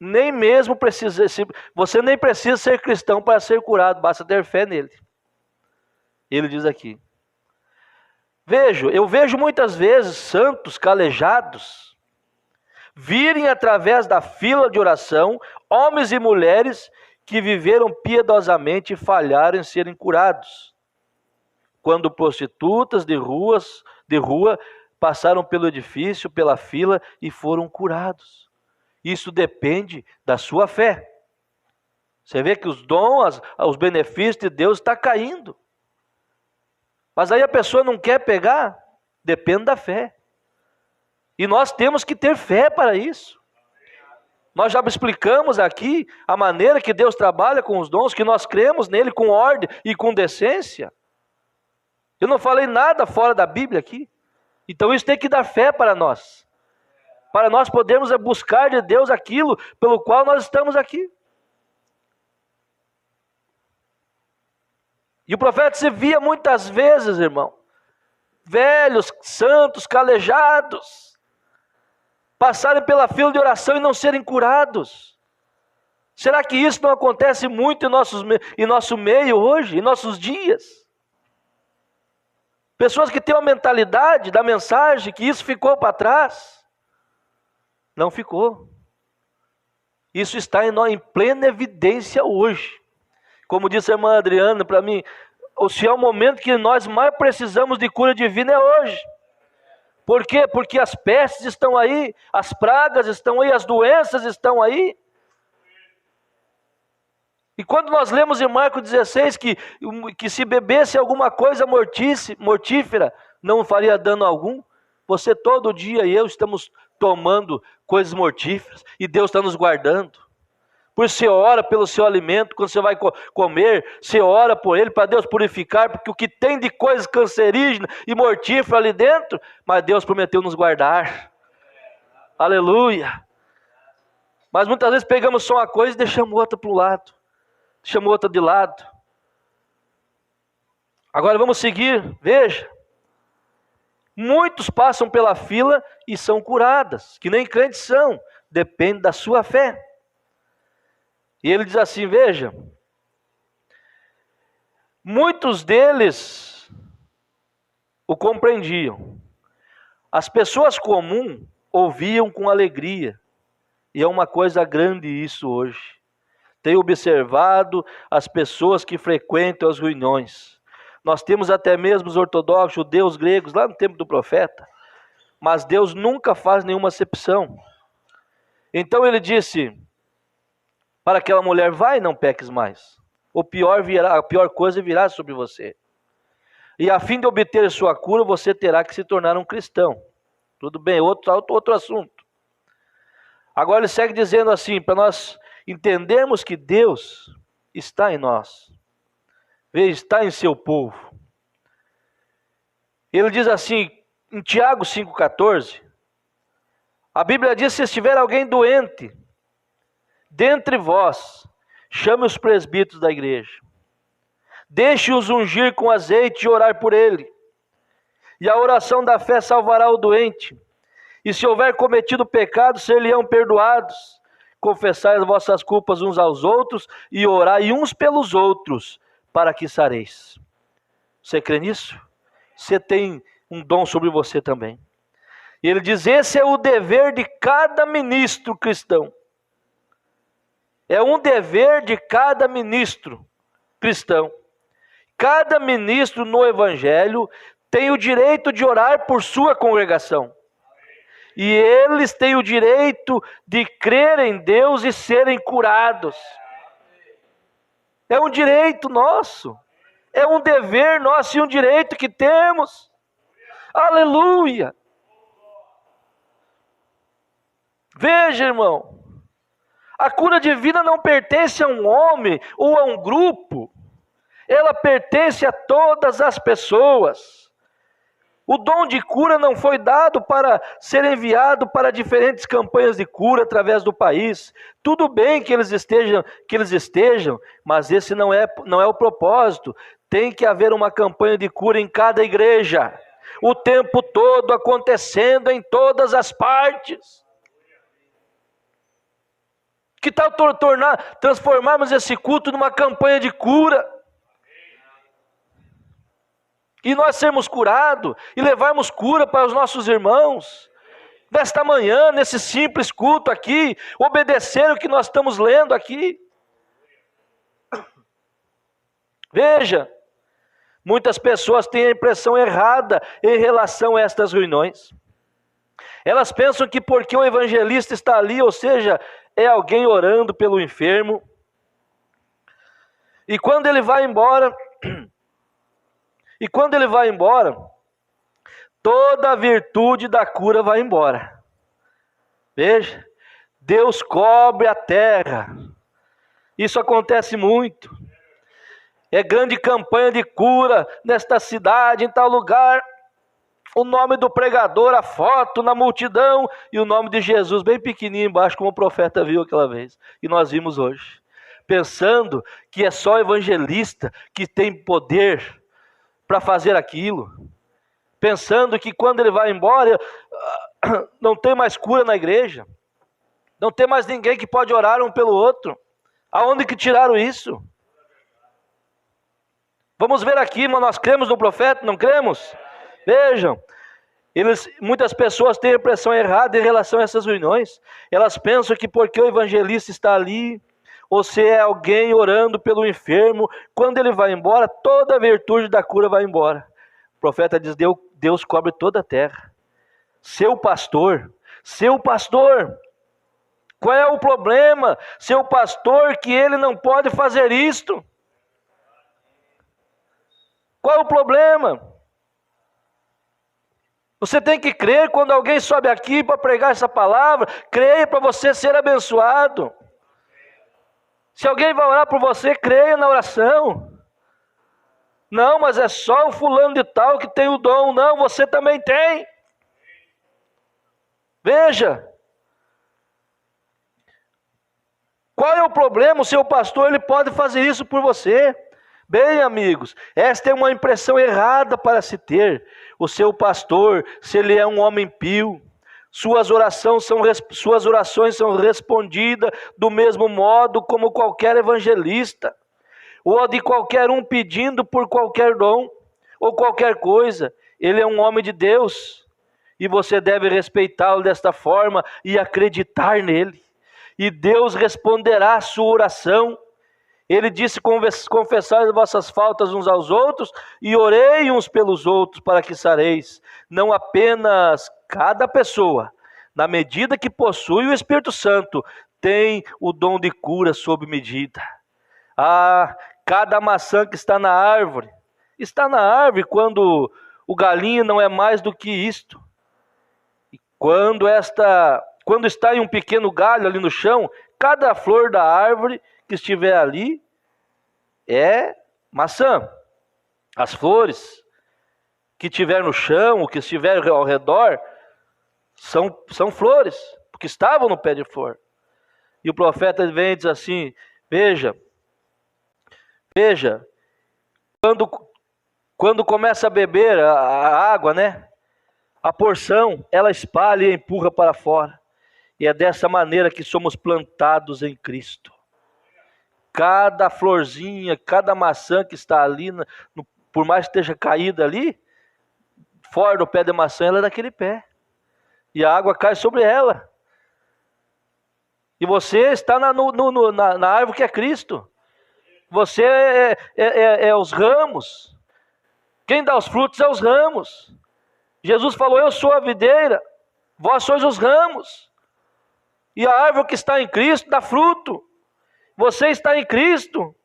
nem mesmo precisa... Você nem precisa ser cristão para ser curado, basta ter fé nele. Ele diz aqui: eu vejo muitas vezes santos calejados virem através da fila de oração, homens e mulheres que viveram piedosamente e falharam em serem curados. Quando prostitutas de rua passaram pelo edifício, pela fila e foram curados. Isso depende da sua fé. Você vê que os dons, os benefícios de Deus estão caindo. Mas aí a pessoa não quer pegar, depende da fé. E nós temos que ter fé para isso. Nós já explicamos aqui a maneira que Deus trabalha com os dons, que nós cremos nele com ordem e com decência. Eu não falei nada fora da Bíblia aqui. Então isso tem que dar fé para nós. Para nós podermos buscar de Deus aquilo pelo qual nós estamos aqui. E o profeta se via muitas vezes, irmão, velhos, santos, calejados, passarem pela fila de oração e não serem curados. Será que isso não acontece muito em nosso meio hoje, em nossos dias? Pessoas que têm uma mentalidade da mensagem que isso ficou para trás. Não ficou. Isso está em plena evidência hoje. Como disse a irmã Adriana para mim, se é o momento que nós mais precisamos de cura divina é hoje. Por quê? Porque as pestes estão aí, as pragas estão aí, as doenças estão aí. E quando nós lemos em Marcos 16 que se bebesse alguma coisa mortífera, não faria dano algum, você todo dia e eu estamos tomando coisas mortíferas e Deus está nos guardando. Por isso você ora pelo seu alimento, quando você vai comer, você ora por ele, para Deus purificar, porque o que tem de coisas cancerígenas e mortíferas ali dentro, mas Deus prometeu nos guardar. Aleluia! Mas muitas vezes pegamos só uma coisa e deixamos outra para o lado. Deixamos outra de lado. Agora vamos seguir, veja. Muitos passam pela fila e são curadas, que nem crentes são, depende da sua fé. E ele diz assim, veja, muitos deles o compreendiam. As pessoas comuns ouviam com alegria, e é uma coisa grande isso hoje. Tenho observado as pessoas que frequentam as reuniões. Nós temos até mesmo os ortodoxos, judeus, gregos, lá no tempo do profeta. Mas Deus nunca faz nenhuma acepção. Então ele disse para aquela mulher, vai, não peques mais. A pior coisa virá sobre você. E a fim de obter sua cura, você terá que se tornar um cristão. Tudo bem, outro assunto. Agora ele segue dizendo assim, para nós entendermos que Deus está em nós. Veja, está em seu povo. Ele diz assim, em Tiago 5,14, a Bíblia diz, se estiver alguém doente, dentre vós, chame os presbíteros da igreja. Deixe-os ungir com azeite e orar por ele. E a oração da fé salvará o doente. E se houver cometido pecado, ser-lhe-ão perdoados. Confessai as vossas culpas uns aos outros e orai uns pelos outros, para que sareis. Você crê nisso? Você tem um dom sobre você também. E ele diz, esse é o dever de cada ministro cristão. É um dever de cada ministro cristão. Cada ministro no Evangelho tem o direito de orar por sua congregação. E eles têm o direito de crer em Deus e serem curados. É um direito nosso. É um dever nosso e um direito que temos. Aleluia! Veja, irmão. A cura divina não pertence a um homem ou a um grupo. Ela pertence a todas as pessoas. O dom de cura não foi dado para ser enviado para diferentes campanhas de cura através do país. Tudo bem que eles estejam, mas esse não é o propósito. Tem que haver uma campanha de cura em cada igreja, o tempo todo acontecendo em todas as partes. Que tal transformarmos esse culto numa campanha de cura? E nós sermos curados e levarmos cura para os nossos irmãos. Nesta manhã, nesse simples culto aqui, obedecer o que nós estamos lendo aqui. Veja, muitas pessoas têm a impressão errada em relação a estas reuniões. Elas pensam que porque o evangelista está ali, ou seja, é alguém orando pelo enfermo. E quando ele vai embora, toda a virtude da cura vai embora. Veja, Deus cobre a terra. Isso acontece muito. É grande campanha de cura nesta cidade, em tal lugar. O nome do pregador, a foto na multidão e o nome de Jesus bem pequenininho embaixo, como o profeta viu aquela vez. E nós vimos hoje. Pensando que é só evangelista que tem poder para fazer aquilo, pensando que quando ele vai embora, não tem mais cura na igreja, não tem mais ninguém que pode orar um pelo outro. Aonde que tiraram isso? Vamos ver aqui, mas nós cremos no profeta, não cremos? Vejam, muitas pessoas têm a impressão errada em relação a essas reuniões. Elas pensam que porque o evangelista está ali, ou se é alguém orando pelo enfermo, quando ele vai embora, toda a virtude da cura vai embora. O profeta diz, Deus cobre toda a terra. Seu pastor, Qual é o problema, seu pastor, que ele não pode fazer isto? Qual é o problema? Você tem que crer quando alguém sobe aqui para pregar essa palavra. Creia para você ser abençoado. Se alguém vai orar por você, creia na oração. Não, mas é só o fulano de tal que tem o dom. Não, você também tem. Veja. Qual é o problema? O seu pastor, ele pode fazer isso por você. Bem, amigos, esta é uma impressão errada para se ter. O seu pastor, se ele é um homem pio, suas orações são respondidas do mesmo modo como qualquer evangelista, ou de qualquer um pedindo por qualquer dom, ou qualquer coisa. Ele é um homem de Deus, e você deve respeitá-lo desta forma e acreditar nele. E Deus responderá a sua oração. Ele disse: confessai as vossas faltas uns aos outros e orei uns pelos outros para que sareis. Não apenas cada pessoa, na medida que possui o Espírito Santo, tem o dom de cura sob medida. Cada maçã que está na árvore quando o galinho não é mais do que isto. E quando está em um pequeno galho ali no chão, cada flor da árvore que estiver ali é maçã. As flores que estiver no chão, o que estiver ao redor, são flores, porque estavam no pé de flor. E o profeta vem e diz assim: veja, quando começa a beber a água, né? A porção, ela espalha e empurra para fora. E é dessa maneira que somos plantados em Cristo. Cada florzinha, cada maçã que está ali, por mais que esteja caída ali, fora do pé de maçã, ela é daquele pé. E a água cai sobre ela. E você está na árvore que é Cristo. Você é os ramos. Quem dá os frutos é os ramos. Jesus falou: eu sou a videira, vós sois os ramos. E a árvore que está em Cristo dá fruto. Você está em Cristo.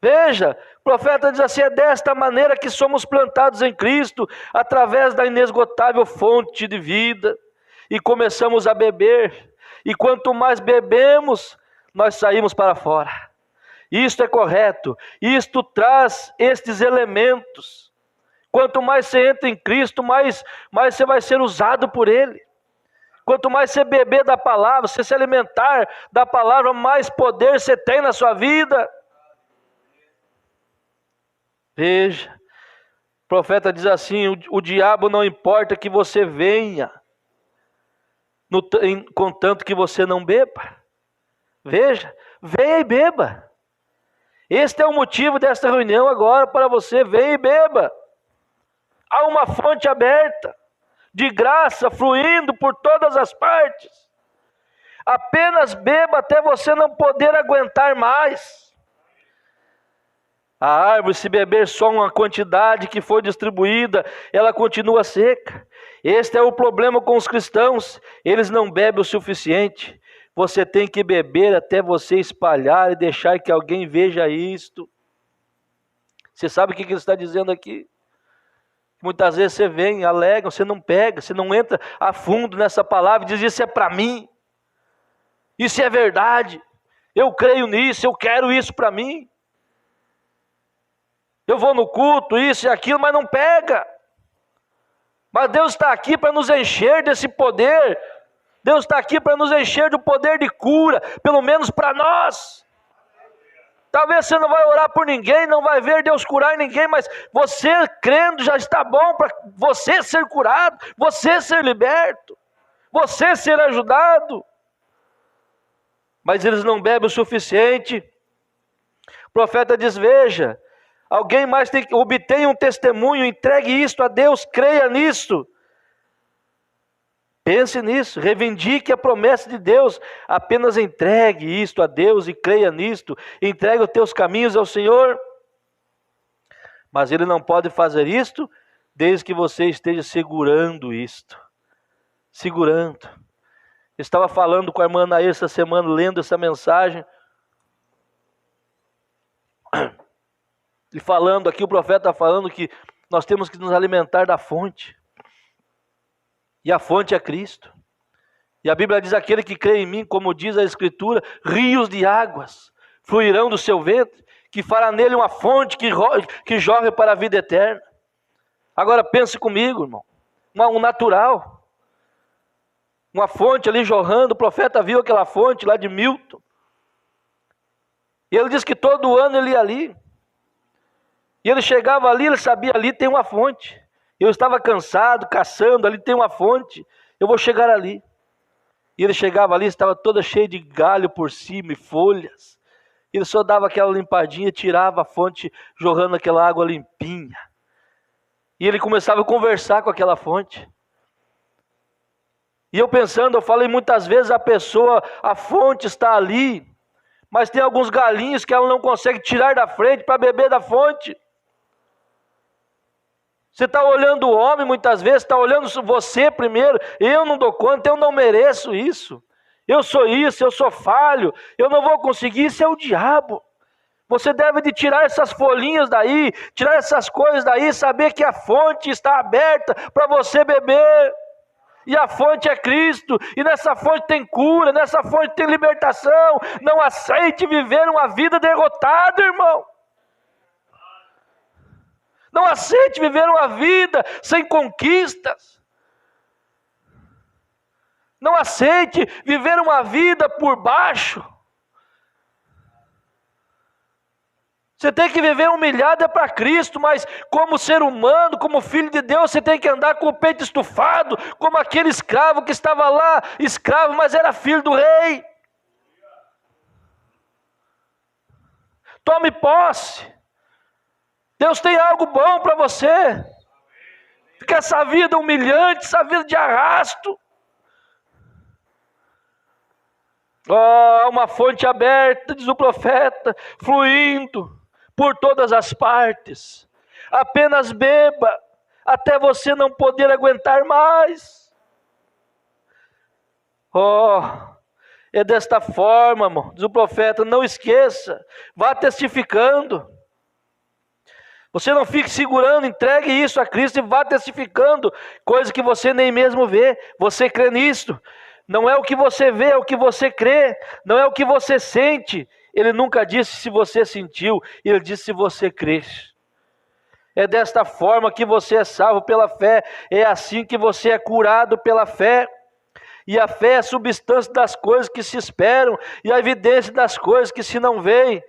Veja, o profeta diz assim: é desta maneira que somos plantados em Cristo, através da inesgotável fonte de vida, e começamos a beber, e quanto mais bebemos, nós saímos para fora. Isto é correto, isto traz estes elementos. Quanto mais você entra em Cristo, mais você vai ser usado por Ele. Quanto mais você beber da palavra, você se alimentar da palavra, mais poder você tem na sua vida. Veja, o profeta diz assim: o diabo não importa que você venha, contanto que você não beba. Veja, venha e beba. Este é o motivo desta reunião agora para você: venha e beba. Há uma fonte aberta, de graça, fluindo por todas as partes. Apenas beba até você não poder aguentar mais. A árvore, se beber só uma quantidade que foi distribuída, ela continua seca. Este é o problema com os cristãos: eles não bebem o suficiente. Você tem que beber até você espalhar e deixar que alguém veja isto. Você sabe o que ele está dizendo aqui? Muitas vezes você vem, alega, você não pega, você não entra a fundo nessa palavra e diz: isso é para mim, isso é verdade, eu creio nisso, eu quero isso para mim. Eu vou no culto, isso e aquilo, mas não pega. Mas Deus está aqui para nos encher desse poder. Deus está aqui para nos encher do poder de cura, pelo menos para nós. Talvez você não vai orar por ninguém, não vai ver Deus curar ninguém, mas você crendo já está bom para você ser curado, você ser liberto, você ser ajudado. Mas eles não bebem o suficiente. O profeta diz: veja, alguém mais tem que obter um testemunho, entregue isto a Deus, creia nisso. Pense nisso, reivindique a promessa de Deus, apenas entregue isto a Deus e creia nisto, entregue os teus caminhos ao Senhor. Mas Ele não pode fazer isto desde que você esteja segurando isto, segurando. Estava falando com a irmã Anaí essa semana, lendo essa mensagem. E falando aqui, o profeta está falando que nós temos que nos alimentar da fonte. E a fonte é Cristo. E a Bíblia diz: aquele que crê em mim, como diz a Escritura, rios de águas fluirão do seu ventre, que fará nele uma fonte que jorre para a vida eterna. Agora pense comigo, irmão. Um natural. Uma fonte ali jorrando. O profeta viu aquela fonte lá de Milton. E ele diz que todo ano ele ia ali. E ele chegava ali, ele sabia: ali tem uma fonte. Eu estava cansado, caçando, ali tem uma fonte. Eu vou chegar ali. E ele chegava ali, estava toda cheia de galho por cima e folhas. Ele só dava aquela limpadinha, tirava a fonte, jorrando aquela água limpinha. E ele começava a conversar com aquela fonte. E eu pensando, eu falei muitas vezes, a fonte está ali, mas tem alguns galinhos que ela não consegue tirar da frente para beber da fonte. Você está olhando o homem muitas vezes, está olhando você primeiro. Eu não dou conta, eu não mereço isso. Eu sou isso, eu sou falho, eu não vou conseguir, isso é o diabo. Você deve de tirar essas folhinhas daí, tirar essas coisas daí, saber que a fonte está aberta para você beber. E a fonte é Cristo, e nessa fonte tem cura, nessa fonte tem libertação. Não aceite viver uma vida derrotada, irmão. Não aceite viver uma vida sem conquistas. Não aceite viver uma vida por baixo. Você tem que viver humilhado para Cristo, mas como ser humano, como filho de Deus, você tem que andar com o peito estufado, como aquele escravo que estava lá, escravo, mas era filho do rei. Tome posse. Deus tem algo bom para você. Fica essa vida humilhante, essa vida de arrasto. Uma fonte aberta, diz o profeta, fluindo por todas as partes. Apenas beba, até você não poder aguentar mais. É desta forma, irmão, diz o profeta, não esqueça, vá testificando. Você não fique segurando, entregue isso a Cristo e vá testificando, coisa que você nem mesmo vê. Você crê nisto. Não é o que você vê, é o que você crê. Não é o que você sente. Ele nunca disse se você sentiu, ele disse se você crê. É desta forma que você é salvo pela fé. É assim que você é curado pela fé. E a fé é a substância das coisas que se esperam e a evidência das coisas que se não veem.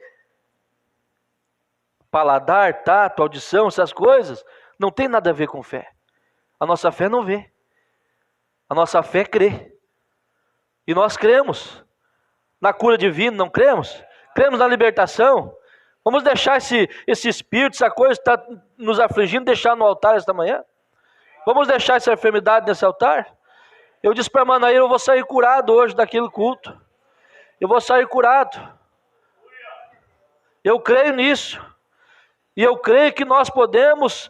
Paladar, tato, audição, essas coisas, não tem nada a ver com fé. A nossa fé não vê. A nossa fé crê. E nós cremos na cura divina, não cremos? Cremos na libertação. Vamos deixar esse espírito, essa coisa que está nos afligindo, deixar no altar esta manhã? Vamos deixar essa enfermidade nesse altar? Eu disse para a Manaíra, eu vou sair curado hoje daquele culto. Eu vou sair curado. Eu creio nisso. E eu creio que nós podemos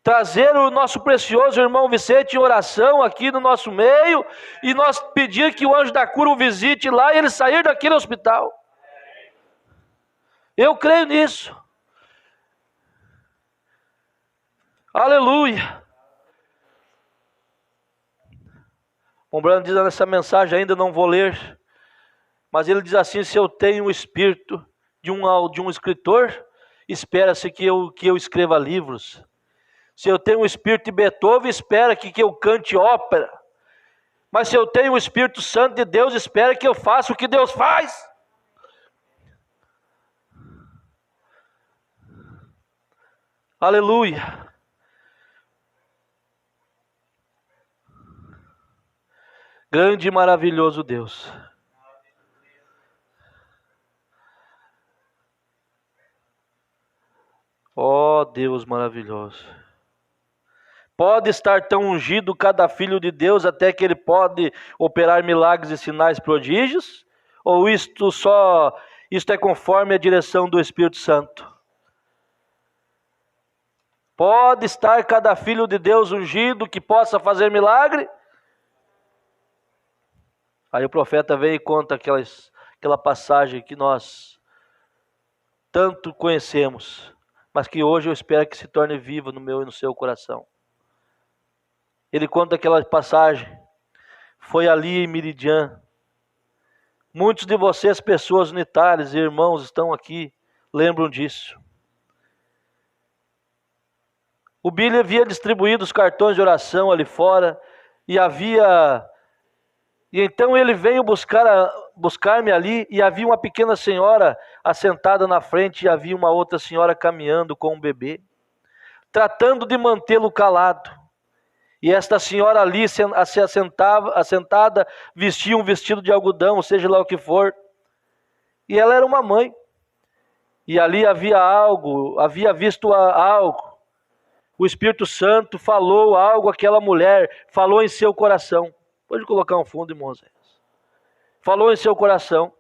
trazer o nosso precioso irmão Vicente em oração aqui no nosso meio, e nós pedir que o anjo da cura o visite lá e ele sair daquele hospital. Eu creio nisso. Aleluia. O Brando diz nessa mensagem, ainda não vou ler, mas ele diz assim: se eu tenho o espírito de um escritor, espera-se que eu escreva livros. Se eu tenho o espírito de Beethoven, espera que eu cante ópera. Mas se eu tenho o Espírito Santo de Deus, espera que eu faça o que Deus faz. Aleluia. Grande e maravilhoso Deus. Ó Deus maravilhoso. Pode estar tão ungido cada filho de Deus até que ele pode operar milagres e sinais prodígios? Ou isto é conforme a direção do Espírito Santo? Pode estar cada filho de Deus ungido que possa fazer milagre? Aí o profeta vem e conta aquela passagem que nós tanto conhecemos, mas que hoje eu espero que se torne viva no meu e no seu coração. Ele conta aquela passagem, foi ali em Midian. Muitos de vocês, pessoas unitárias, irmãos, estão aqui, lembram disso. O Billy havia distribuído os cartões de oração ali fora, e então ele veio buscar-me ali, e havia uma pequena senhora assentada na frente, e havia uma outra senhora caminhando com um bebê, tratando de mantê-lo calado. E esta senhora ali, assentada, vestia um vestido de algodão, seja lá o que for. E ela era uma mãe. E ali havia visto algo. O Espírito Santo falou algo àquela mulher, falou em seu coração. Pode colocar um fundo, irmãos. Falou em seu coração,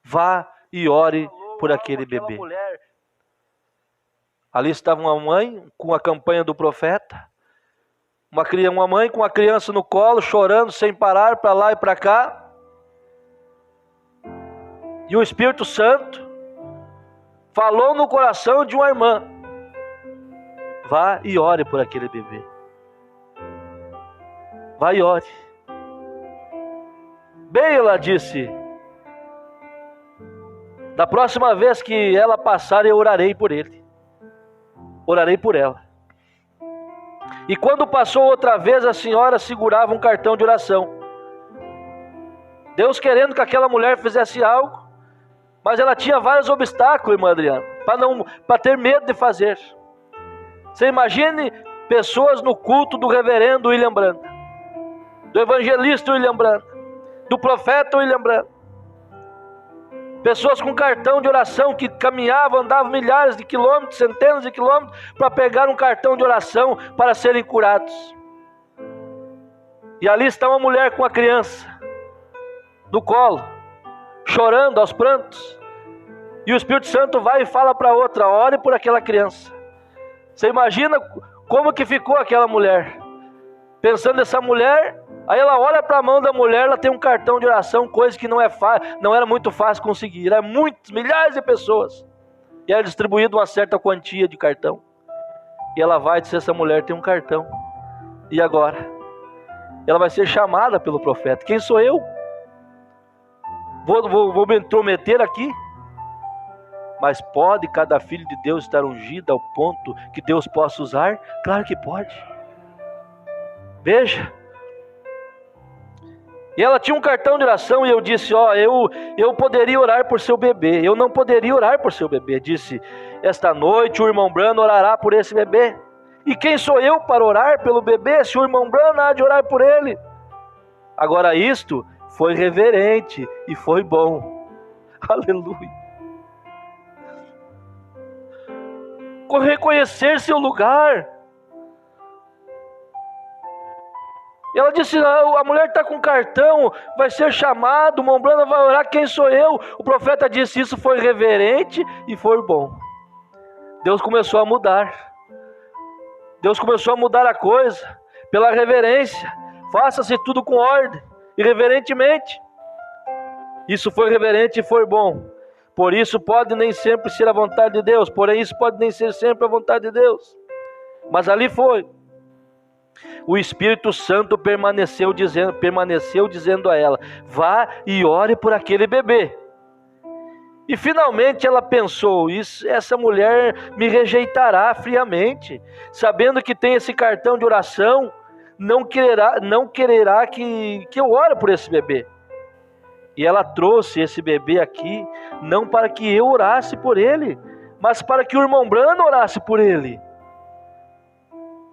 vá e ore por aquele bebê. Ali estava uma mãe com a campanha do profeta. Uma mãe com a criança no colo, chorando sem parar, para lá e para cá. E o Espírito Santo falou no coração de uma irmã: vá e ore por aquele bebê. Vá e ore. Bem, ela disse: da próxima vez que ela passar, eu orarei por ele. Orarei por ela. E quando passou outra vez, a senhora segurava um cartão de oração. Deus querendo que aquela mulher fizesse algo, mas ela tinha vários obstáculos, irmã Adriana, para ter medo de fazer. Você imagine pessoas no culto do reverendo William Branda, do evangelista William Branda, do profeta William Branda. Pessoas com cartão de oração que caminhavam, andavam milhares de quilômetros, centenas de quilômetros, para pegar um cartão de oração para serem curados. E ali está uma mulher com a criança no colo, chorando aos prantos. E o Espírito Santo vai e fala para outra: ore por aquela criança. Você imagina como que ficou aquela mulher? Pensando nessa mulher, aí ela olha para a mão da mulher, ela tem um cartão de oração, coisa que não era muito fácil conseguir. Era milhares de pessoas. E era distribuído uma certa quantia de cartão. E ela vai dizer: essa mulher tem um cartão. E agora? Ela vai ser chamada pelo profeta. Quem sou eu? Vou me intrometer aqui? Mas pode cada filho de Deus estar ungido ao ponto que Deus possa usar? Claro que pode. Veja. E ela tinha um cartão de oração e eu disse: eu poderia orar por seu bebê. Eu não poderia orar por seu bebê. Disse: esta noite o irmão Brano orará por esse bebê. E quem sou eu para orar pelo bebê, se o irmão Brano há de orar por ele? Agora isto foi reverente e foi bom. Aleluia. Reconhecer seu lugar. E ela disse: a mulher está com cartão, vai ser chamado, o irmão Brano vai orar, quem sou eu? O profeta disse: isso foi reverente e foi bom. Deus começou a mudar. Deus começou a mudar a coisa pela reverência. Faça-se tudo com ordem e reverentemente. Isso foi reverente e foi bom. Por isso pode nem sempre ser a vontade de Deus, porém isso pode nem ser sempre a vontade de Deus. Mas ali foi. O Espírito Santo permaneceu dizendo a ela: vá e ore por aquele bebê. E finalmente ela pensou: essa mulher me rejeitará friamente, sabendo que tem esse cartão de oração, não quererá que eu ore por esse bebê. E ela trouxe esse bebê aqui, não para que eu orasse por ele, mas para que o irmão Brano orasse por ele.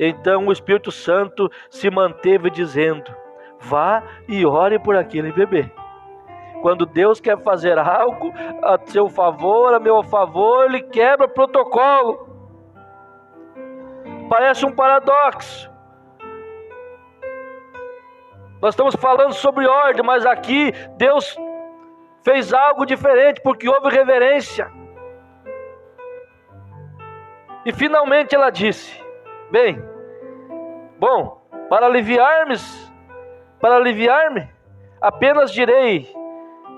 Então o Espírito Santo se manteve dizendo: vá e ore por aquele bebê. Quando Deus quer fazer algo a seu favor, a meu favor, Ele quebra protocolo. Parece um paradoxo. Nós estamos falando sobre ordem, mas aqui Deus fez algo diferente, porque houve reverência. E finalmente ela disse: bom, para aliviar-me, Apenas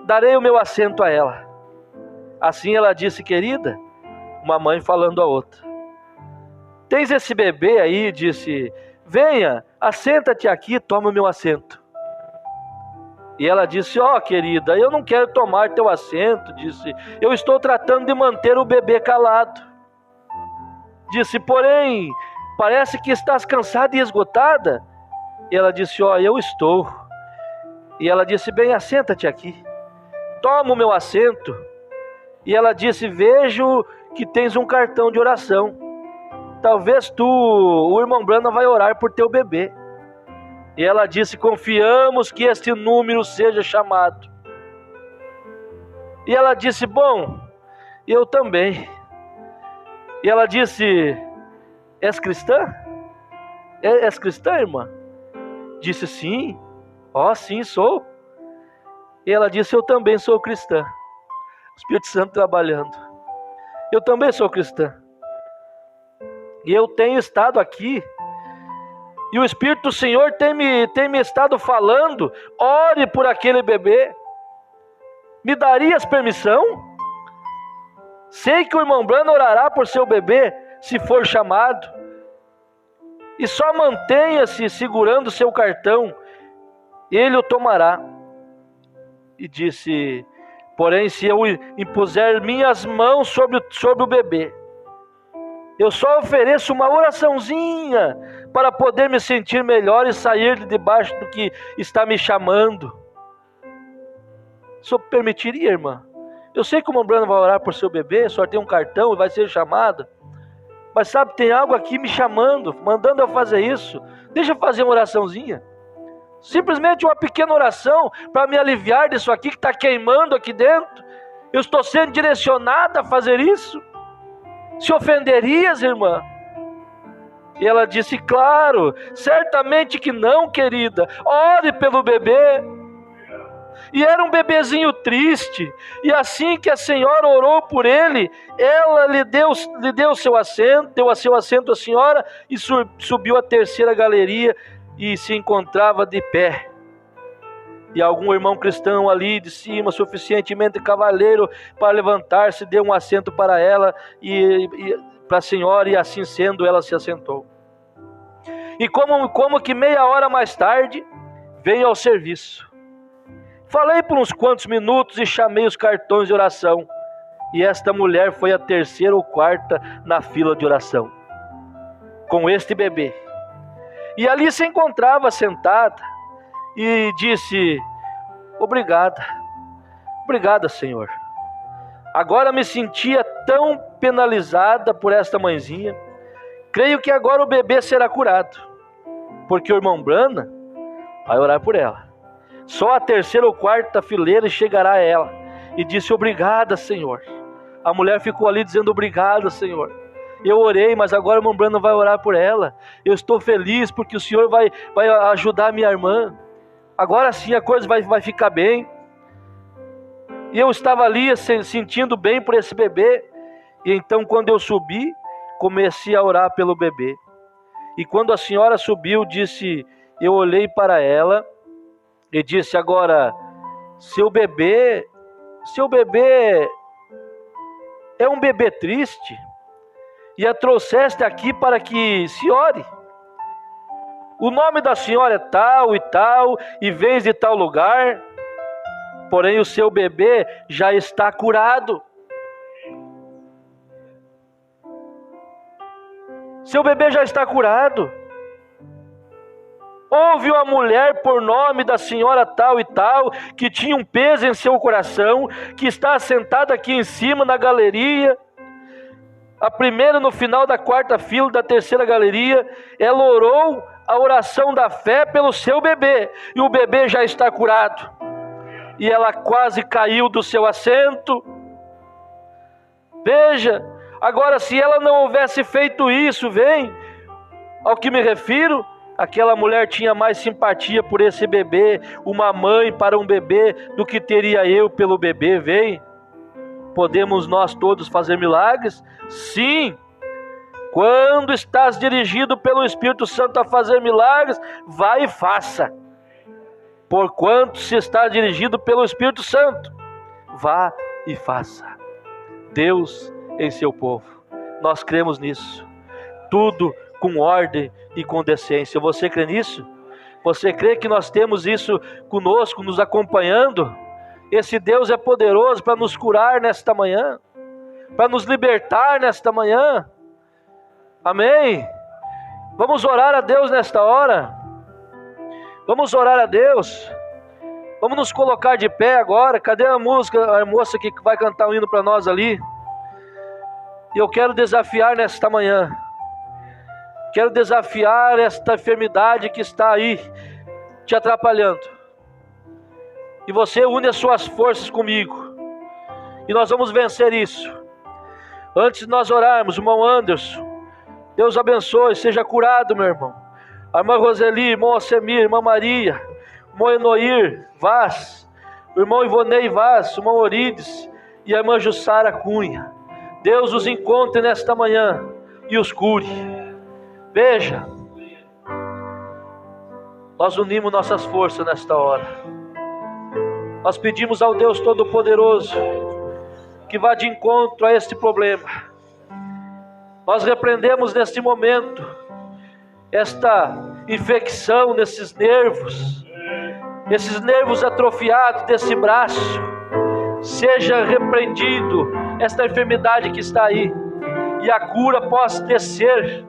darei o meu assento a ela. Assim ela disse: querida, uma mãe falando a outra. Tens esse bebê aí? Disse: venha, assenta-te aqui, toma o meu assento. E ela disse: ó, querida, eu não quero tomar teu assento. Disse: eu estou tratando de manter o bebê calado. Disse: porém, parece que estás cansada e esgotada. E ela disse: ó, eu estou. E ela disse: bem, assenta-te aqui, toma o meu assento. E ela disse: vejo que tens um cartão de oração. Talvez o irmão Branham vai orar por teu bebê. E ela disse: confiamos que este número seja chamado. E ela disse: bom, eu também. E ela disse: és cristã? És cristã, irmã? Disse: sim. Ó, sim, sou. E ela disse: eu também sou cristã. O Espírito Santo trabalhando. Eu também sou cristã. E eu tenho estado aqui, e o Espírito do Senhor tem me estado falando: ore por aquele bebê. Me darias permissão? Sei que o irmão Branham orará por seu bebê, se for chamado. E só mantenha-se segurando seu cartão, ele o tomará. E disse: porém, se eu impuser minhas mãos sobre o bebê, eu só ofereço uma oraçãozinha para poder me sentir melhor e sair de debaixo do que está me chamando. O senhor permitiria, irmã? Eu sei que o irmão Branham vai orar por seu bebê, o senhor tem um cartão e vai ser chamado. Mas sabe, tem algo aqui me chamando, mandando eu fazer isso. Deixa eu fazer uma oraçãozinha. Simplesmente uma pequena oração para me aliviar disso aqui que está queimando aqui dentro. Eu estou sendo direcionada a fazer isso. Se ofenderias, irmã? E ela disse: claro, certamente que não, querida. Ore pelo bebê. E era um bebezinho triste. E assim que a senhora orou por ele, ela lhe deu seu assento, deu a seu assento à senhora e subiu a terceira galeria e se encontrava de pé. E algum irmão cristão ali de cima, suficientemente cavalheiro para levantar-se, deu um assento para ela e para a senhora, e assim sendo, ela se assentou. E como que meia hora mais tarde, veio ao serviço. Falei por uns quantos minutos e chamei os cartões de oração. E esta mulher foi a terceira ou quarta na fila de oração, com este bebê. E ali se encontrava sentada e disse: obrigada, Senhor. Agora me sentia tão penalizada por esta mãezinha. Creio que agora o bebê será curado, porque o irmão Branham vai orar por ela. Só a terceira ou quarta fileira chegará a ela. E disse: obrigada, Senhor. A mulher ficou ali dizendo: obrigada, Senhor. Eu orei, mas agora o irmão Branham vai orar por ela. Eu estou feliz porque o Senhor vai ajudar a minha irmã. Agora sim a coisa vai ficar bem. E eu estava ali sentindo bem por esse bebê. E então, quando eu subi, comecei a orar pelo bebê. E quando a senhora subiu, eu olhei para ela e disse: agora, seu bebê é um bebê triste, e a trouxeste aqui para que se ore. O nome da senhora é tal e tal, e vens de tal lugar, porém o seu bebê já está curado. Seu bebê já está curado. Houve uma mulher por nome da senhora tal e tal, que tinha um peso em seu coração, que está sentada aqui em cima na galeria, a primeira no final da quarta fila da terceira galeria. Ela orou a oração da fé pelo seu bebê, e o bebê já está curado. E ela quase caiu do seu assento. Veja, agora se ela não houvesse feito isso, vem, ao que me refiro, aquela mulher tinha mais simpatia por esse bebê, uma mãe para um bebê, do que teria eu pelo bebê. Vem, podemos nós todos fazer milagres? Sim. Quando estás dirigido pelo Espírito Santo a fazer milagres, vai e faça. porquanto se está dirigido pelo Espírito Santo. Vá e faça. Deus em seu povo. Nós cremos nisso. Tudo com ordem e com decência. Você crê nisso? Você crê que nós temos isso conosco, nos acompanhando? Esse Deus é poderoso para nos curar nesta manhã, para nos libertar nesta manhã. Amém? Vamos orar a Deus nesta hora. Vamos orar a Deus. Vamos nos colocar de pé agora. Cadê a música, a moça que vai cantar um hino para nós ali? E eu quero desafiar nesta manhã. Quero desafiar esta enfermidade que está aí te atrapalhando. E você une as suas forças comigo. E nós vamos vencer isso. Antes de nós orarmos, irmão Anderson, Deus abençoe, seja curado, meu irmão. A irmã Roseli, irmão Alcemir, irmã Maria, irmão Enoir Vaz, o irmão Ivonei Vaz, o irmão Orides e a irmã Jussara Cunha. Deus os encontre nesta manhã e os cure. Veja, nós unimos nossas forças nesta hora. Nós pedimos ao Deus Todo-Poderoso que vá de encontro a este problema. Nós repreendemos neste momento esta infecção nesses nervos atrofiados desse braço. Seja repreendido esta enfermidade que está aí, e a cura possa descer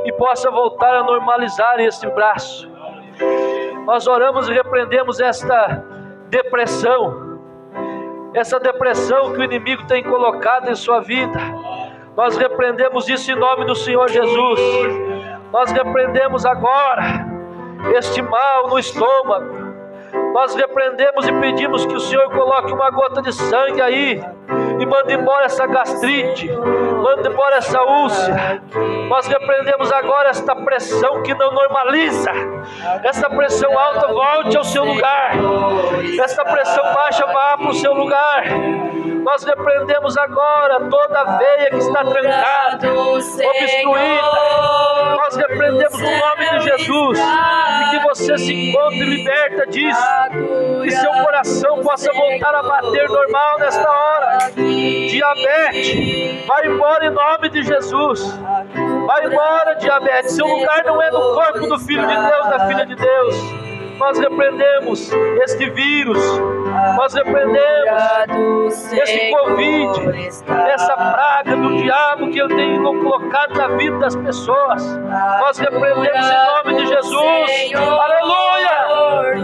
e possa voltar a normalizar esse braço. Nós oramos e repreendemos esta depressão que o inimigo tem colocado em sua vida. Nós repreendemos isso em nome do Senhor Jesus. Nós repreendemos agora este mal no estômago. Nós repreendemos e pedimos que o Senhor coloque uma gota de sangue aí e mande embora essa gastrite, mande embora essa úlcera. Nós repreendemos agora esta pressão que não normaliza. Essa pressão alta volte ao seu lugar. Essa pressão baixa vá para o seu lugar. Nós repreendemos agora toda a veia que está trancada, obstruída. Nós repreendemos no nome de Jesus, e que você se encontre liberta disso, que seu coração possa voltar a bater normal nesta hora. Diabetes, vai embora em nome de Jesus. Vai embora, diabetes. Seu lugar não é no corpo do Filho de Deus, da Filha de Deus. Nós repreendemos este vírus, nós repreendemos este Covid, essa praga do diabo que ele tem colocado na vida das pessoas. Nós repreendemos em nome de Jesus. Aleluia!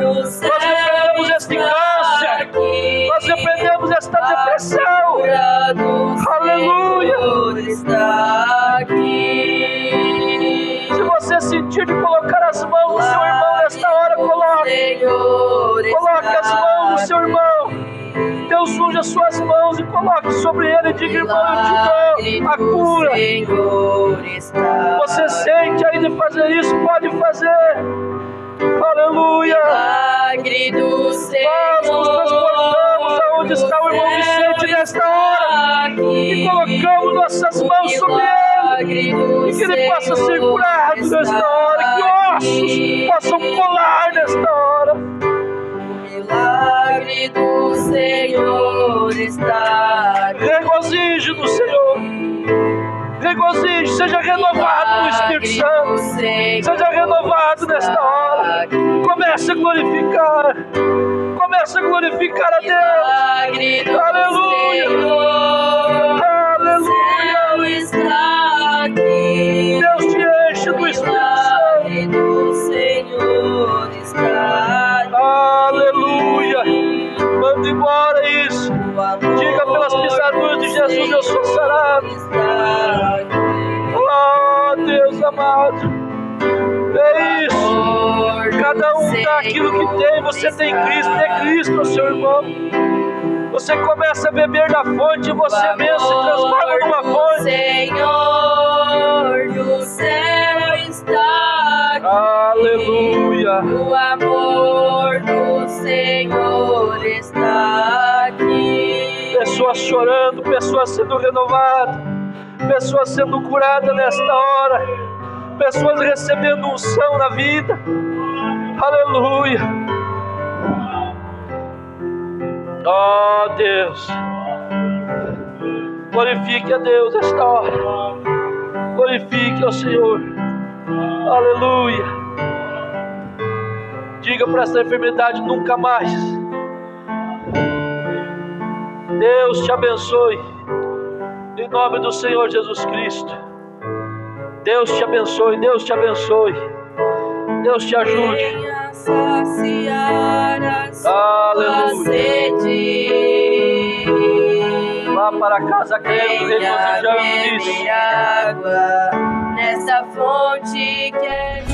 Nós repreendemos este câncer, nós repreendemos esta depressão. Aleluia! Se você sentir de colocar as mãos no seu irmão nesta hora, coloque as mãos no seu irmão. Deus unge as suas mãos e coloque sobre ele e diga: irmão, eu te dou a cura. Você sente aí de fazer isso, pode fazer. Aleluia. Nós nos transportamos aonde está o irmão Vicente nesta hora e colocamos nossas mãos sobre ele, e que ele possa ser curado nesta hora, que ossos possam colar nesta hora.
Milagre do Senhor está aqui.
Regozije no Senhor. Regozije, seja renovado no Espírito Santo. Seja renovado nesta hora. Comece a glorificar. Comece a glorificar a Deus. Aleluia. Aleluia.
Está aqui.
Deus te enche do Espírito Santo.
Do Senhor está aqui.
Aleluia. Manda embora isso. Diga: pelas pisaduras de Jesus eu sou sarado. Oh, Deus amado. É isso. Cada um dá aquilo que tem. Você tem Cristo, é Cristo, seu irmão. Você começa a beber da fonte e você mesmo se transforma numa fonte.
Senhor do céu está aqui.
Aleluia.
O amor do Senhor está aqui.
Pessoas chorando, pessoas sendo renovadas, pessoas sendo curadas nesta hora, pessoas recebendo unção na vida. Aleluia. Oh Deus, glorifique a Deus esta hora, glorifique ao Senhor, aleluia. Diga para essa enfermidade nunca mais. Deus te abençoe, em nome do Senhor Jesus Cristo. Deus te abençoe, Deus te abençoe, Deus te ajude.
Venha saciar a sua sede.
Vá para casa crendo,
Venha
regozijando nisso.
beber água nessa fonte que é